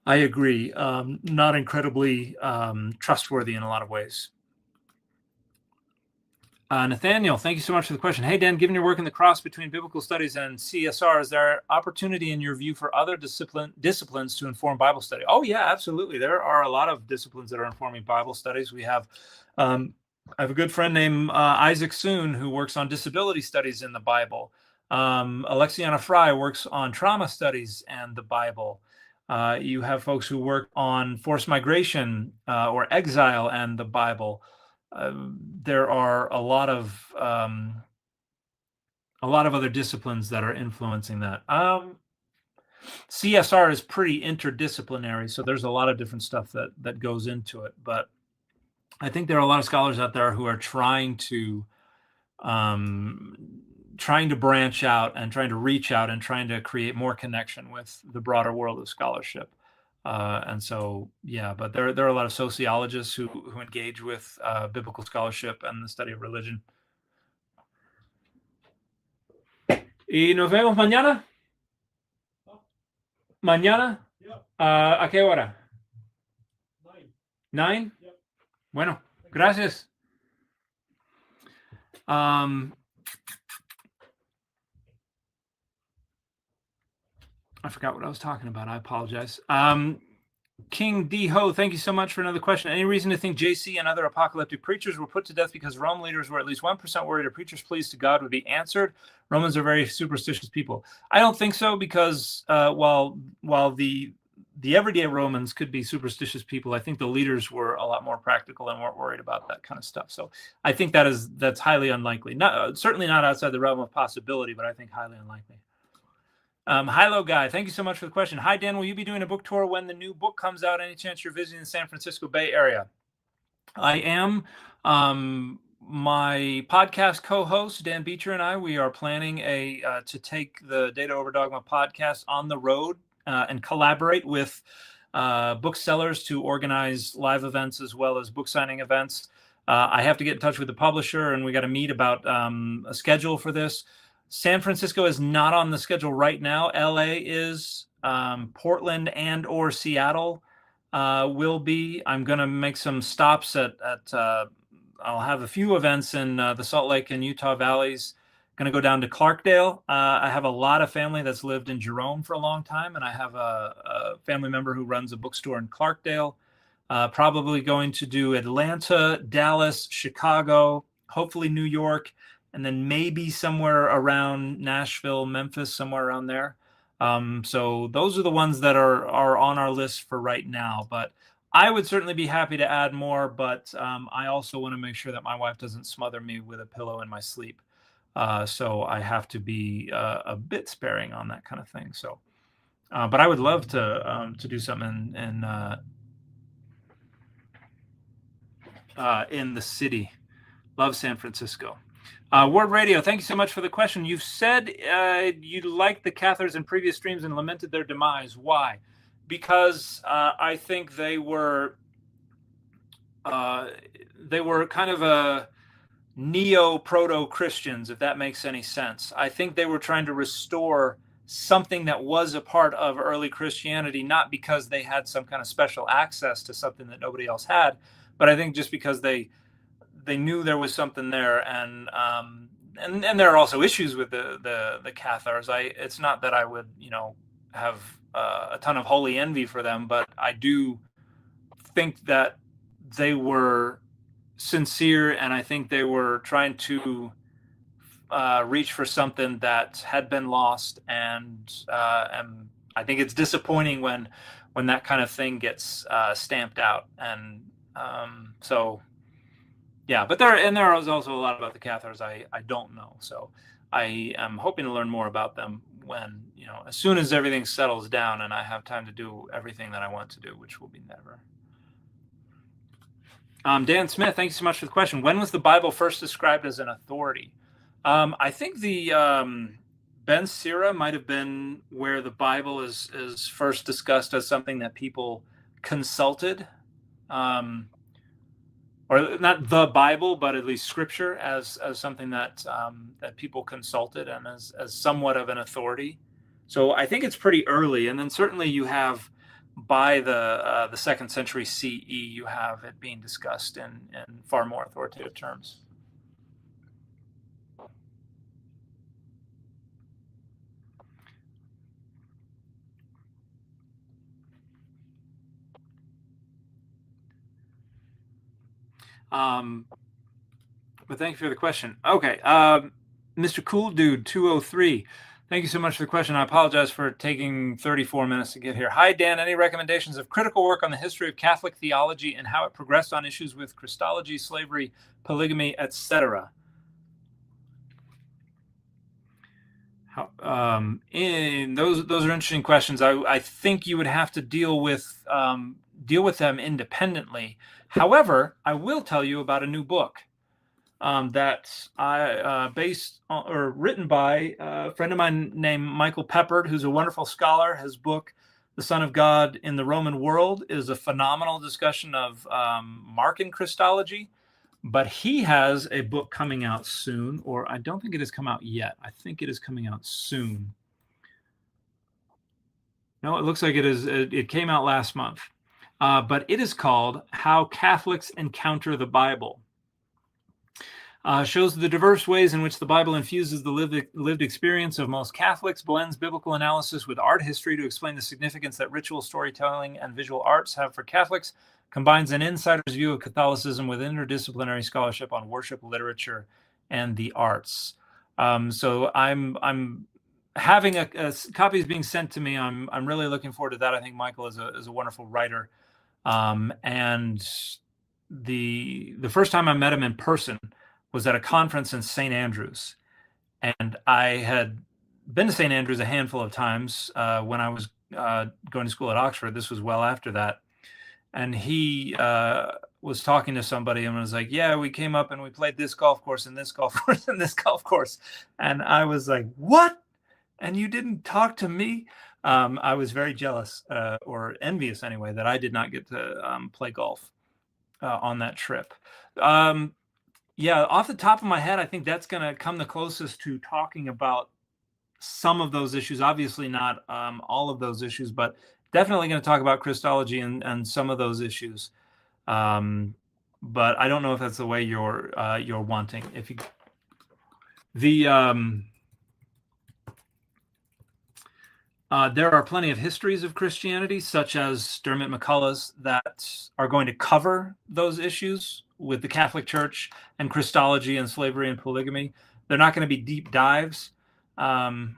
I agree, not incredibly trustworthy in a lot of ways. Nathaniel, thank you so much for the question. Hey, Dan, given your work in the cross between biblical studies and CSR, is there opportunity in your view for other disciplines to inform Bible study? Oh, yeah, absolutely. There are a lot of disciplines that are informing Bible studies. We have, I have a good friend named Isaac Soon who works on disability studies in the Bible. Alexiana Fry works on trauma studies and the Bible. You have folks who work on forced migration or exile and the Bible. There are a lot of other disciplines that are influencing that. CSR is pretty interdisciplinary, so there's a lot of different stuff that goes into it. But I think there are a lot of scholars out there who are trying to branch out and trying to reach out and trying to create more connection with the broader world of scholarship. And so, yeah, but there are a lot of sociologists who engage with biblical scholarship and the study of religion. Y nos vemos mañana. Mañana. ¿A qué hora? 9. Yep. Bueno, gracias. I forgot what I was talking about. I apologize. King D. Ho, thank you so much for another question. Any reason to think JC and other apocalyptic preachers were put to death because Rome leaders were at least 1% worried a preacher's pleas to God would be answered? Romans are very superstitious people. I don't think so, because while the everyday Romans could be superstitious people, I think the leaders were a lot more practical and weren't worried about that kind of stuff. So I think that's highly unlikely. Certainly not outside the realm of possibility, but I think highly unlikely. Hilo Guy, thank you so much for the question. Hi, Dan, will you be doing a book tour when the new book comes out? Any chance you're visiting the San Francisco Bay Area? I am. My podcast co-host, Dan Beecher, and I, we are planning to take the Data Over Dogma podcast on the road and collaborate with booksellers to organize live events as well as book signing events. I have to get in touch with the publisher, and we got to meet about a schedule for this. San Francisco is not on the schedule right now. LA is. Portland and or Seattle will be. I'm going to make some stops at I'll have a few events in the Salt Lake and Utah valleys. Going to go down to Clarkdale. I have a lot of family that's lived in Jerome for a long time, and I have a family member who runs a bookstore in Clarkdale. Probably going to do Atlanta, Dallas, Chicago, hopefully New York, and then maybe somewhere around Nashville, Memphis, somewhere around there. So those are the ones that are on our list for right now. But I would certainly be happy to add more. But I also want to make sure that my wife doesn't smother me with a pillow in my sleep. So I have to be a bit sparing on that kind of thing. So, but I would love to do something in the city. Love San Francisco. Word Radio, thank you so much for the question. You've said you liked the Cathars in previous streams and lamented their demise. Why? because I think they were kind of a neo-proto-Christians, if that makes any sense. I think they were trying to restore something that was a part of early Christianity, not because they had some kind of special access to something that nobody else had, but I think just because they knew there was something there, and there are also issues with the Cathars. It's not that I would have a ton of holy envy for them, but I do think that they were sincere, and I think they were trying to reach for something that had been lost, and I think it's disappointing when that kind of thing gets stamped out, and so yeah. But there is also a lot about the Cathars I don't know, so I am hoping to learn more about them when as soon as everything settles down and I have time to do everything that I want to do, which will be never. Dan Smith, thank you so much for the question. When was the Bible first described as an authority? I think the Ben Sira might have been where the Bible is first discussed as something that people consulted, or not the Bible, but at least Scripture as something that that people consulted and as somewhat of an authority. So I think it's pretty early, and then certainly you have, by the 2nd century CE, you have it being discussed in far more authoritative terms. But thank you for the question. Okay, Mr. Cool Dude 203. Thank you so much for the question. I apologize for taking 34 minutes to get here. Hi, Dan. Any recommendations of critical work on the history of Catholic theology and how it progressed on issues with Christology, slavery, polygamy, etc.? Those are interesting questions. I think you would have to deal with them independently. However, I will tell you about a new book that I written by a friend of mine named Michael Peppard, who's a wonderful scholar. His book, The Son of God in the Roman World, is a phenomenal discussion of Markan Christology. But he has a book coming out soon, or I don't think it has come out yet. I think it is coming out soon. No, it looks like it is. It came out last month. But it is called How Catholics Encounter the Bible. Shows the diverse ways in which the Bible infuses the lived experience of most Catholics, blends biblical analysis with art history to explain the significance that ritual storytelling and visual arts have for Catholics, combines an insider's view of Catholicism with interdisciplinary scholarship on worship, literature, and the arts. So I'm having a copy is being sent to me. I'm really looking forward to that. I think Michael is a wonderful writer. And the first time I met him in person was at a conference in St. Andrews. And I had been to St. Andrews a handful of times when I was going to school at Oxford. This was well after that. And he was talking to somebody and was like, yeah, we came up and we played this golf course and this golf course and this golf course. And I was like, what? And you didn't talk to me? I was very jealous or envious anyway that I did not get to play golf on that trip. Yeah, off the top of my head, I think that's going to come the closest to talking about some of those issues. Obviously not all of those issues, but definitely going to talk about Christology and some of those issues. But I don't know if that's the way you're wanting. If you there are plenty of histories of Christianity, such as Dermot McCullough's, that are going to cover those issues with the Catholic Church and Christology and slavery and polygamy. They're not going to be deep dives. Robert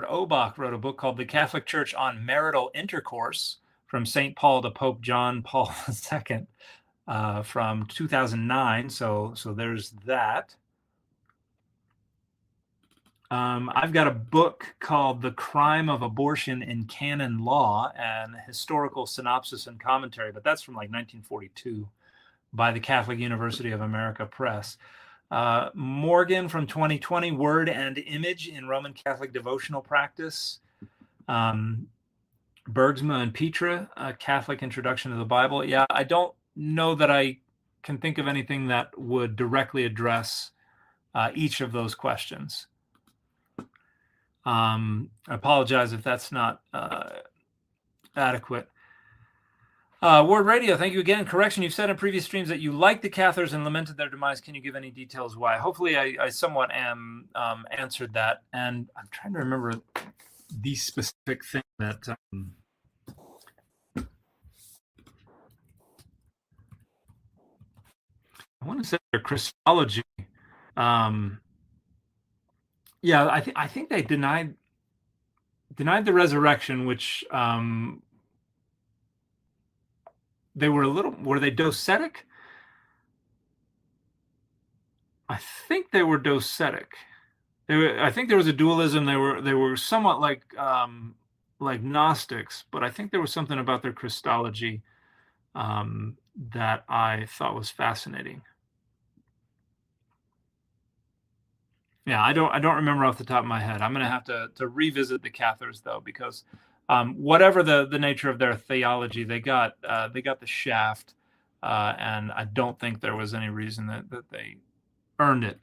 Obach wrote a book called The Catholic Church on Marital Intercourse, from St. Paul to Pope John Paul II, from 2009. So there's that. I've got a book called The Crime of Abortion in Canon Law, and historical synopsis and commentary, but that's from like 1942. by the Catholic University of America Press. Morgan from 2020, Word and Image in Roman Catholic Devotional Practice. Bergsma and Petra, A Catholic Introduction to the Bible. Yeah, I don't know that I can think of anything that would directly address each of those questions. I apologize if that's not adequate. Word Radio, thank you again. Correction, you've said in previous streams that you liked the Cathars and lamented their demise. Can you give any details why? Hopefully I somewhat am answered that. And I'm trying to remember the specific thing that... I want to say their Christology. Yeah, I think they denied the resurrection, which they were were they docetic? I think they were docetic. I think there was a dualism. They were somewhat like Gnostics, but I think there was something about their Christology that I thought was fascinating. Yeah, I don't remember off the top of my head. I'm going to have to revisit the Cathars though, because whatever the nature of their theology, they got the shaft, and I don't think there was any reason that they earned it.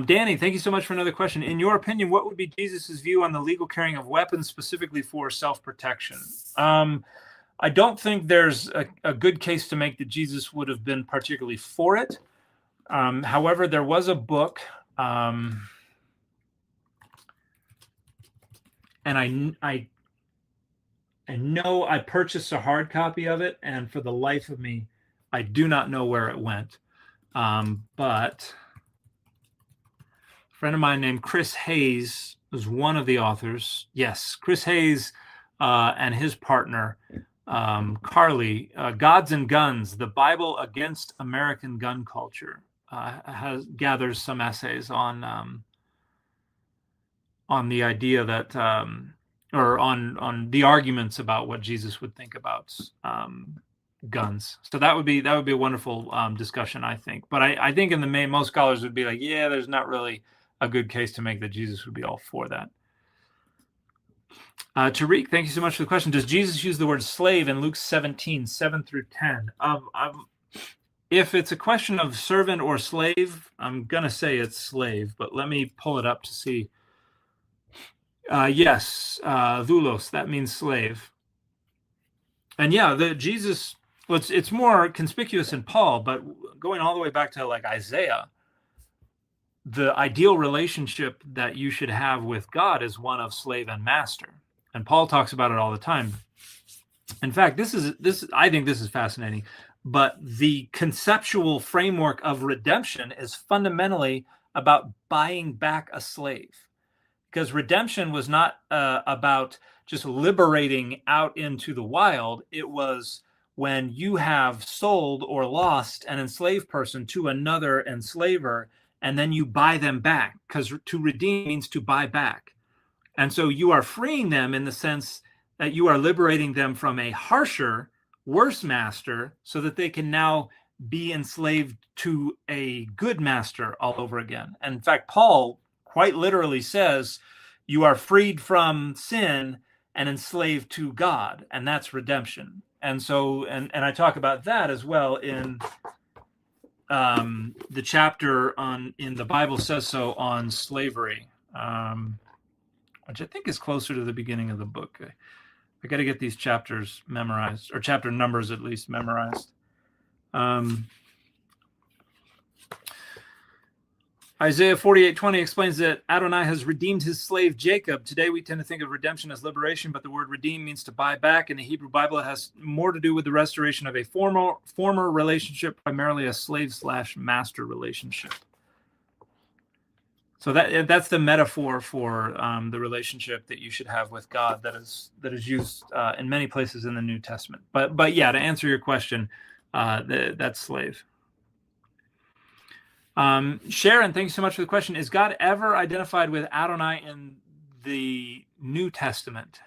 Danny, thank you so much for another question. In your opinion, what would be Jesus's view on the legal carrying of weapons, specifically for self-protection? I don't think there's a good case to make that Jesus would have been particularly for it. However, there was a book, and I know I purchased a hard copy of it, and for the life of me, I do not know where it went. But a friend of mine named Chris Hayes was one of the authors. Yes, Chris Hayes and his partner, Carly, Gods and Guns, The Bible Against American Gun Culture, gathers some essays on the idea that, or on the arguments about what Jesus would think about guns. So that would be a wonderful discussion, I think. But I think in the main, most scholars would be like, yeah, there's not really a good case to make that Jesus would be all for that. Tariq, thank you so much for the question. Does Jesus use the word slave in Luke 17, 7 through 10? If it's a question of servant or slave, I'm going to say it's slave, but let me pull it up to see. Yes, doulos, that means slave. And yeah, Jesus, well, it's more conspicuous in Paul, but going all the way back to like Isaiah, the ideal relationship that you should have with God is one of slave and master. And Paul talks about it all the time. In fact, I think this is fascinating, but the conceptual framework of redemption is fundamentally about buying back a slave. Because redemption was not about just liberating out into the wild. It was when you have sold or lost an enslaved person to another enslaver, and then you buy them back, because to redeem means to buy back. And so you are freeing them in the sense that you are liberating them from a harsher, worse master so that they can now be enslaved to a good master all over again. And in fact, Paul quite literally says you are freed from sin and enslaved to God, and that's redemption. And so, and I talk about that as well in the chapter in the Bible Says So on slavery, which I think is closer to the beginning of the book. I got to get these chapters memorized, or chapter numbers at least memorized. Isaiah 48:20 explains that Adonai has redeemed his slave Jacob. Today we tend to think of redemption as liberation, but the word redeem means to buy back. In the Hebrew Bible, it has more to do with the restoration of a former relationship, primarily a slave/master relationship. So that's the metaphor for the relationship that you should have with God that is used in many places in the New Testament. But yeah, to answer your question, that's slave. Sharon, thank you so much for the question. Is God ever identified with Adonai in the New Testament?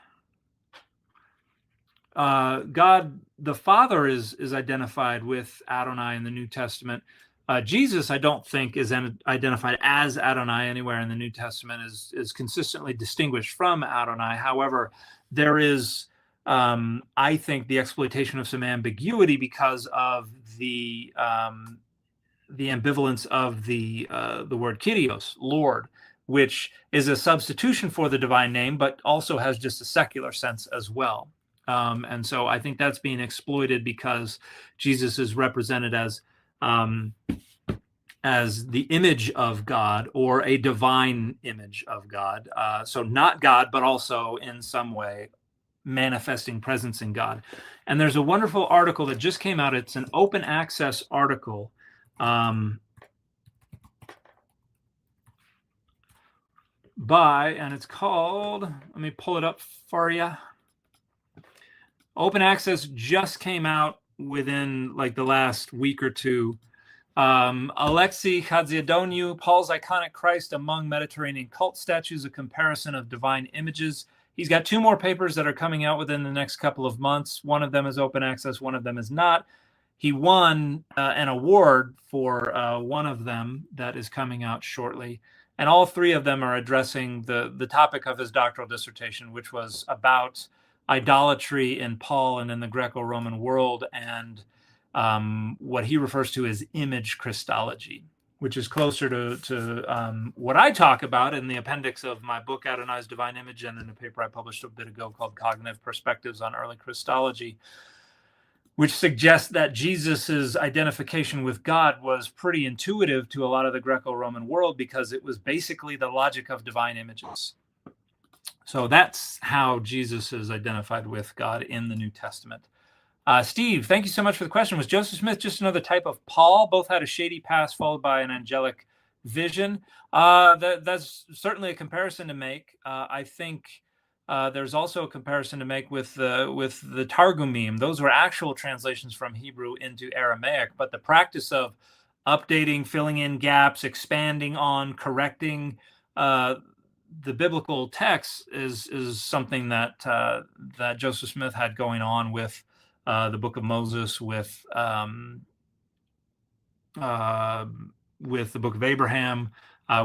God the Father is identified with Adonai in the New Testament. Jesus, I don't think, is identified as Adonai anywhere in the New Testament, is consistently distinguished from Adonai. However, there is, I think, the exploitation of some ambiguity because of the ambivalence of the word Kyrios, Lord, which is a substitution for the divine name, but also has just a secular sense as well. And so I think that's being exploited because Jesus is represented as the image of God, or a divine image of God. So not God, but also in some way manifesting presence in God. And there's a wonderful article that just came out. It's an open access article. And it's called, let me pull it up for you. Open access just came out within like the last week or two. Alexei Khadziadoniu, Paul's Iconic Christ Among Mediterranean Cult Statues, a Comparison of Divine Images. He's got 2 more papers that are coming out within the next couple of months. One of them is open access, one of them is not. He won an award for one of them that is coming out shortly. And all 3 of them are addressing the topic of his doctoral dissertation, which was about idolatry in Paul and in the Greco-Roman world, and what he refers to as image Christology, which is closer to what I talk about in the appendix of my book, Adonai's Divine Image, and in a paper I published a bit ago called Cognitive Perspectives on Early Christology, which suggests that Jesus's identification with God was pretty intuitive to a lot of the Greco-Roman world, because it was basically the logic of divine images. So that's how Jesus is identified with God in the New Testament. Steve, thank you so much for the question. Was Joseph Smith just another type of Paul? Both had a shady past followed by an angelic vision. That's certainly a comparison to make. I think there's also a comparison to make with the Targumim. Those were actual translations from Hebrew into Aramaic, but the practice of updating, filling in gaps, expanding on, correcting the biblical text is something that Joseph Smith had going on with the Book of Moses, with the Book of Abraham,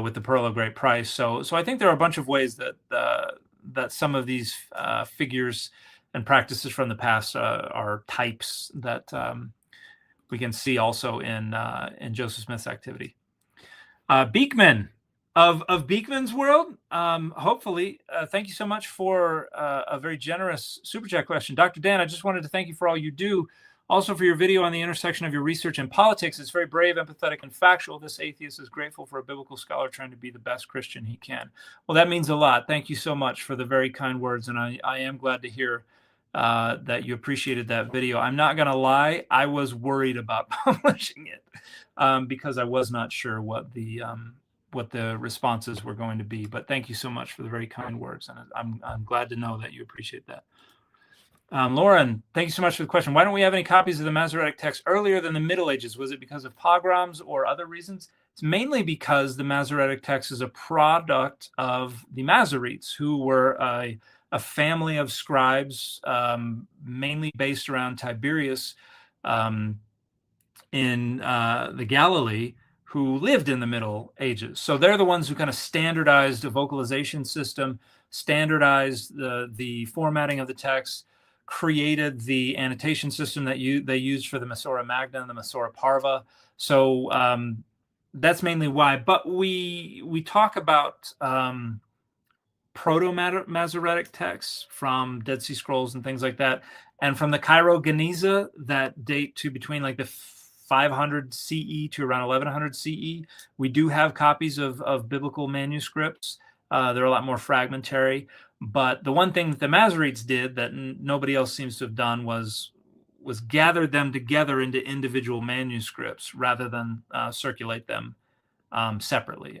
with the Pearl of Great Price. So I think there are a bunch of ways that some of these figures and practices from the past are types that we can see also in Joseph Smith's activity. Beekman of Beekman's World, hopefully. Thank you so much for a very generous super chat question. Dr. Dan, I just wanted to thank you for all you do. Also for your video on the intersection of your research and politics. It's very brave, empathetic, and factual. This atheist is grateful for a biblical scholar trying to be the best Christian he can. Well, that means a lot. Thank you so much for the very kind words. And I am glad to hear that you appreciated that video. I'm not going to lie. I was worried about publishing it because I was not sure what the responses were going to be. But thank you so much for the very kind words. And I'm glad to know that you appreciate that. Lauren, thank you so much for the question. Why don't we have any copies of the Masoretic text earlier than the Middle Ages? Was it because of pogroms or other reasons? It's mainly because the Masoretic text is a product of the Masoretes, who were a family of scribes, mainly based around Tiberias in the Galilee, who lived in the Middle Ages. So they're the ones who kind of standardized a vocalization system, standardized the formatting of the text, created the annotation system that they used for the Masora Magna and the Masora Parva. So that's mainly why. But we talk about Proto-Masoretic texts from Dead Sea Scrolls and things like that, and from the Cairo Geniza that date to between like the 500 CE to around 1100 CE. We do have copies of biblical manuscripts. They're a lot more fragmentary. But the one thing that the Masoretes did that nobody else seems to have done was gather them together into individual manuscripts rather than circulate them separately.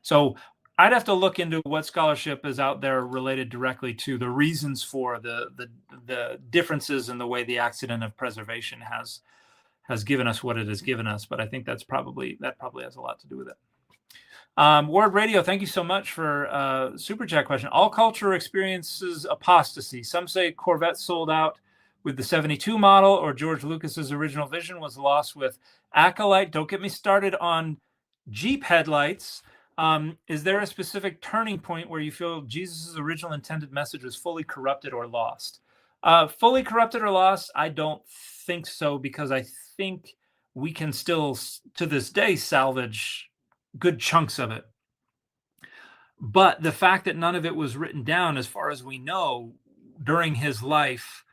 So I'd have to look into what scholarship is out there related directly to the reasons for the differences in the way the accident of preservation has given us what it has given us. But I think that probably has a lot to do with it. Word Radio, thank you so much for super chat question. All culture experiences apostasy. Some say Corvette sold out with the 72 model, or George Lucas's original vision was lost with Acolyte? Don't get me started on Jeep headlights. Is there a specific turning point where you feel Jesus' original intended message was fully corrupted or lost? Fully corrupted or lost? I don't think so, because I think we can still, to this day, salvage good chunks of it. But the fact that none of it was written down, as far as we know, during his life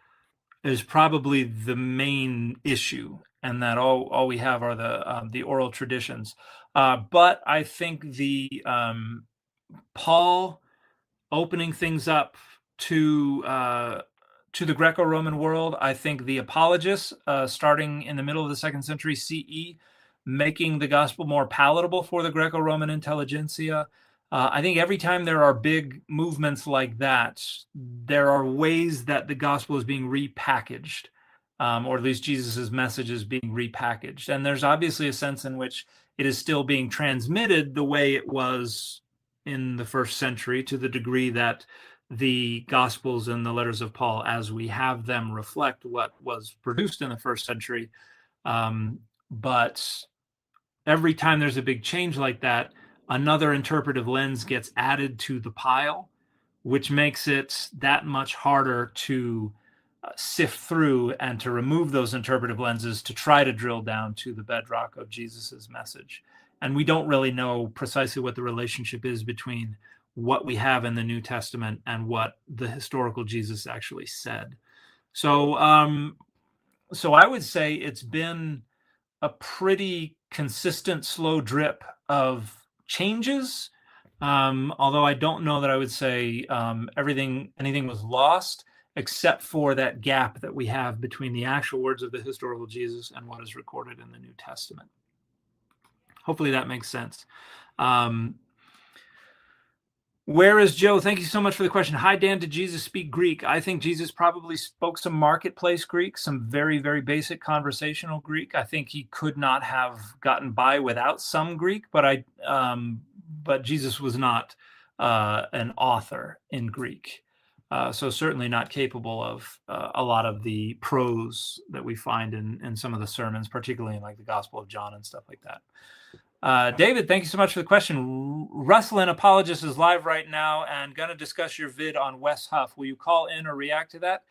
is probably the main issue, and that all we have are the oral traditions. But I think the Paul opening things up to the Greco-Roman world, I think the apologists, starting in the middle of the 2nd century CE, making the gospel more palatable for the Greco-Roman intelligentsia. I think every time there are big movements like that, there are ways that the gospel is being repackaged, or at least Jesus's message is being repackaged. And there's obviously a sense in which it is still being transmitted the way it was in the 1st century, to the degree that the Gospels and the letters of Paul, as we have them, reflect what was produced in the 1st century. But every time there's a big change like that, another interpretive lens gets added to the pile, which makes it that much harder to sift through and to remove those interpretive lenses to try to drill down to the bedrock of Jesus's message. And we don't really know precisely what the relationship is between what we have in the New Testament and what the historical Jesus actually said. So I would say it's been a pretty consistent slow drip of changes, although I don't know that I would say anything was lost, except for that gap that we have between the actual words of the historical Jesus and what is recorded in the New Testament. Hopefully that makes sense. Where is Joe? Thank you so much for the question. Hi, Dan. Did Jesus speak Greek? I think Jesus probably spoke some marketplace Greek, some very, very basic conversational Greek. I think he could not have gotten by without some Greek, but Jesus was not an author in Greek. So certainly not capable of a lot of the prose that we find in some of the sermons, particularly in like the Gospel of John and stuff like that. David, thank you so much for the question. Rustlin Apologist is live right now and going to discuss your vid on Wes Huff. Will you call in or react to that?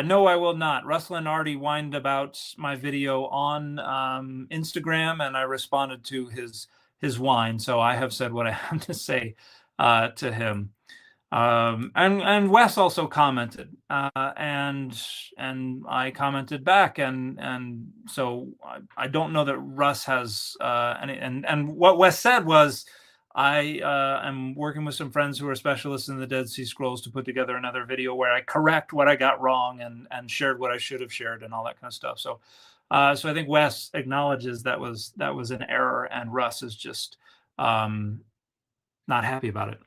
No, I will not. Rustlin already whined about my video on Instagram, and I responded to his whine. So I have said what I have to say to him. And Wes also commented, and I commented back, and so I don't know that Russ has and what Wes said was, I am working with some friends who are specialists in the Dead Sea Scrolls to put together another video where I correct what I got wrong and shared what I should have shared and all that kind of stuff. So I think Wes acknowledges that was an error, and Russ is just not happy about it.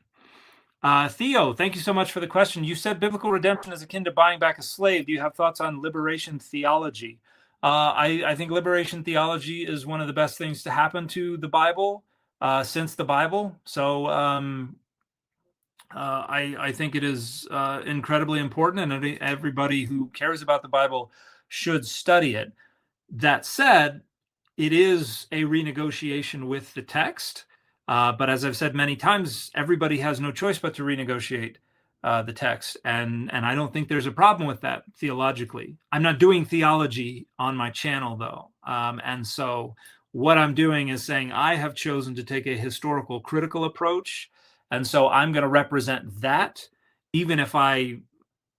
Theo, thank you so much for the question. You said biblical redemption is akin to buying back a slave. Do you have thoughts on liberation theology? I think liberation theology is one of the best things to happen to the Bible since the Bible. So I think it is incredibly important, and everybody who cares about the Bible should study it. That said, it is a renegotiation with the text. But as I've said many times, everybody has no choice but to renegotiate the text. And I don't think there's a problem with that theologically. I'm not doing theology on my channel, though. And so what I'm doing is saying I have chosen to take a historical critical approach. And so I'm going to represent that, even if I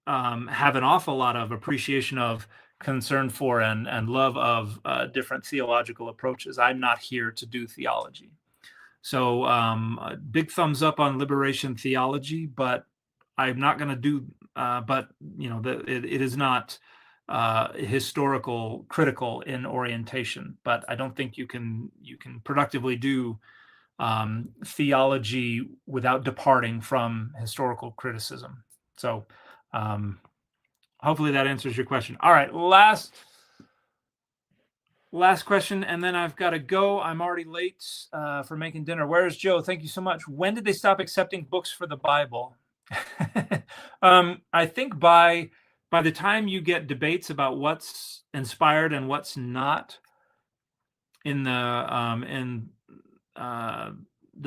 have an awful lot of appreciation of, concern for, and love of different theological approaches. I'm not here to do theology. So big thumbs up on liberation theology, but I'm not going to do, but it is not historical critical in orientation, but I don't think you can productively do theology without departing from historical criticism. So hopefully that answers your question. All right, last question, and then I've got to go. I'm already late for making dinner. Where's Joe? Thank you so much. When did they stop accepting books for the Bible? I think by by the time you get debates about what's inspired and what's not in the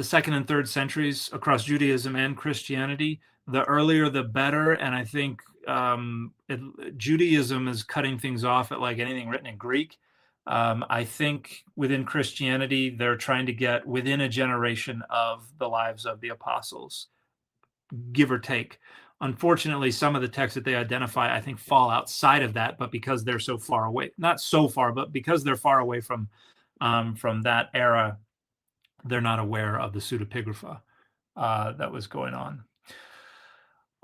second and third centuries across Judaism and Christianity, the earlier the better. And I think Judaism is cutting things off at like anything written in Greek. I think within Christianity, they're trying to get within a generation of the lives of the apostles, give or take. Unfortunately, some of the texts that they identify, I think, fall outside of that, but because they're so far away, not so far, but because they're far away from that era, they're not aware of the pseudepigrapha that was going on.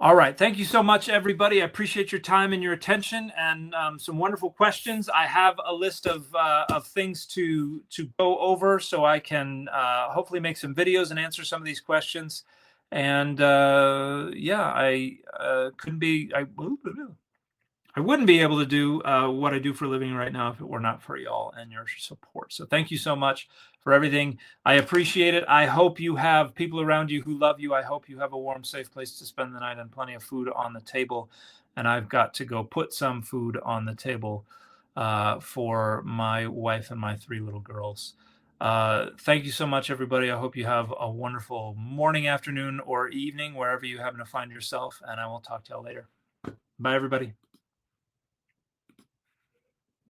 All right. Thank you so much, everybody. I appreciate your time and your attention, and some wonderful questions. I have a list of things to go over so I can hopefully make some videos and answer some of these questions. And yeah, I wouldn't be able to do what I do for a living right now if it were not for y'all and your support. So thank you so much for everything. I appreciate it. I hope you have people around you who love you. I hope you have a warm, safe place to spend the night and plenty of food on the table. And I've got to go put some food on the table for my wife and my 3 little girls. Thank you so much, everybody. I hope you have a wonderful morning, afternoon, or evening, wherever you happen to find yourself. And I will talk to y'all later. Bye, everybody.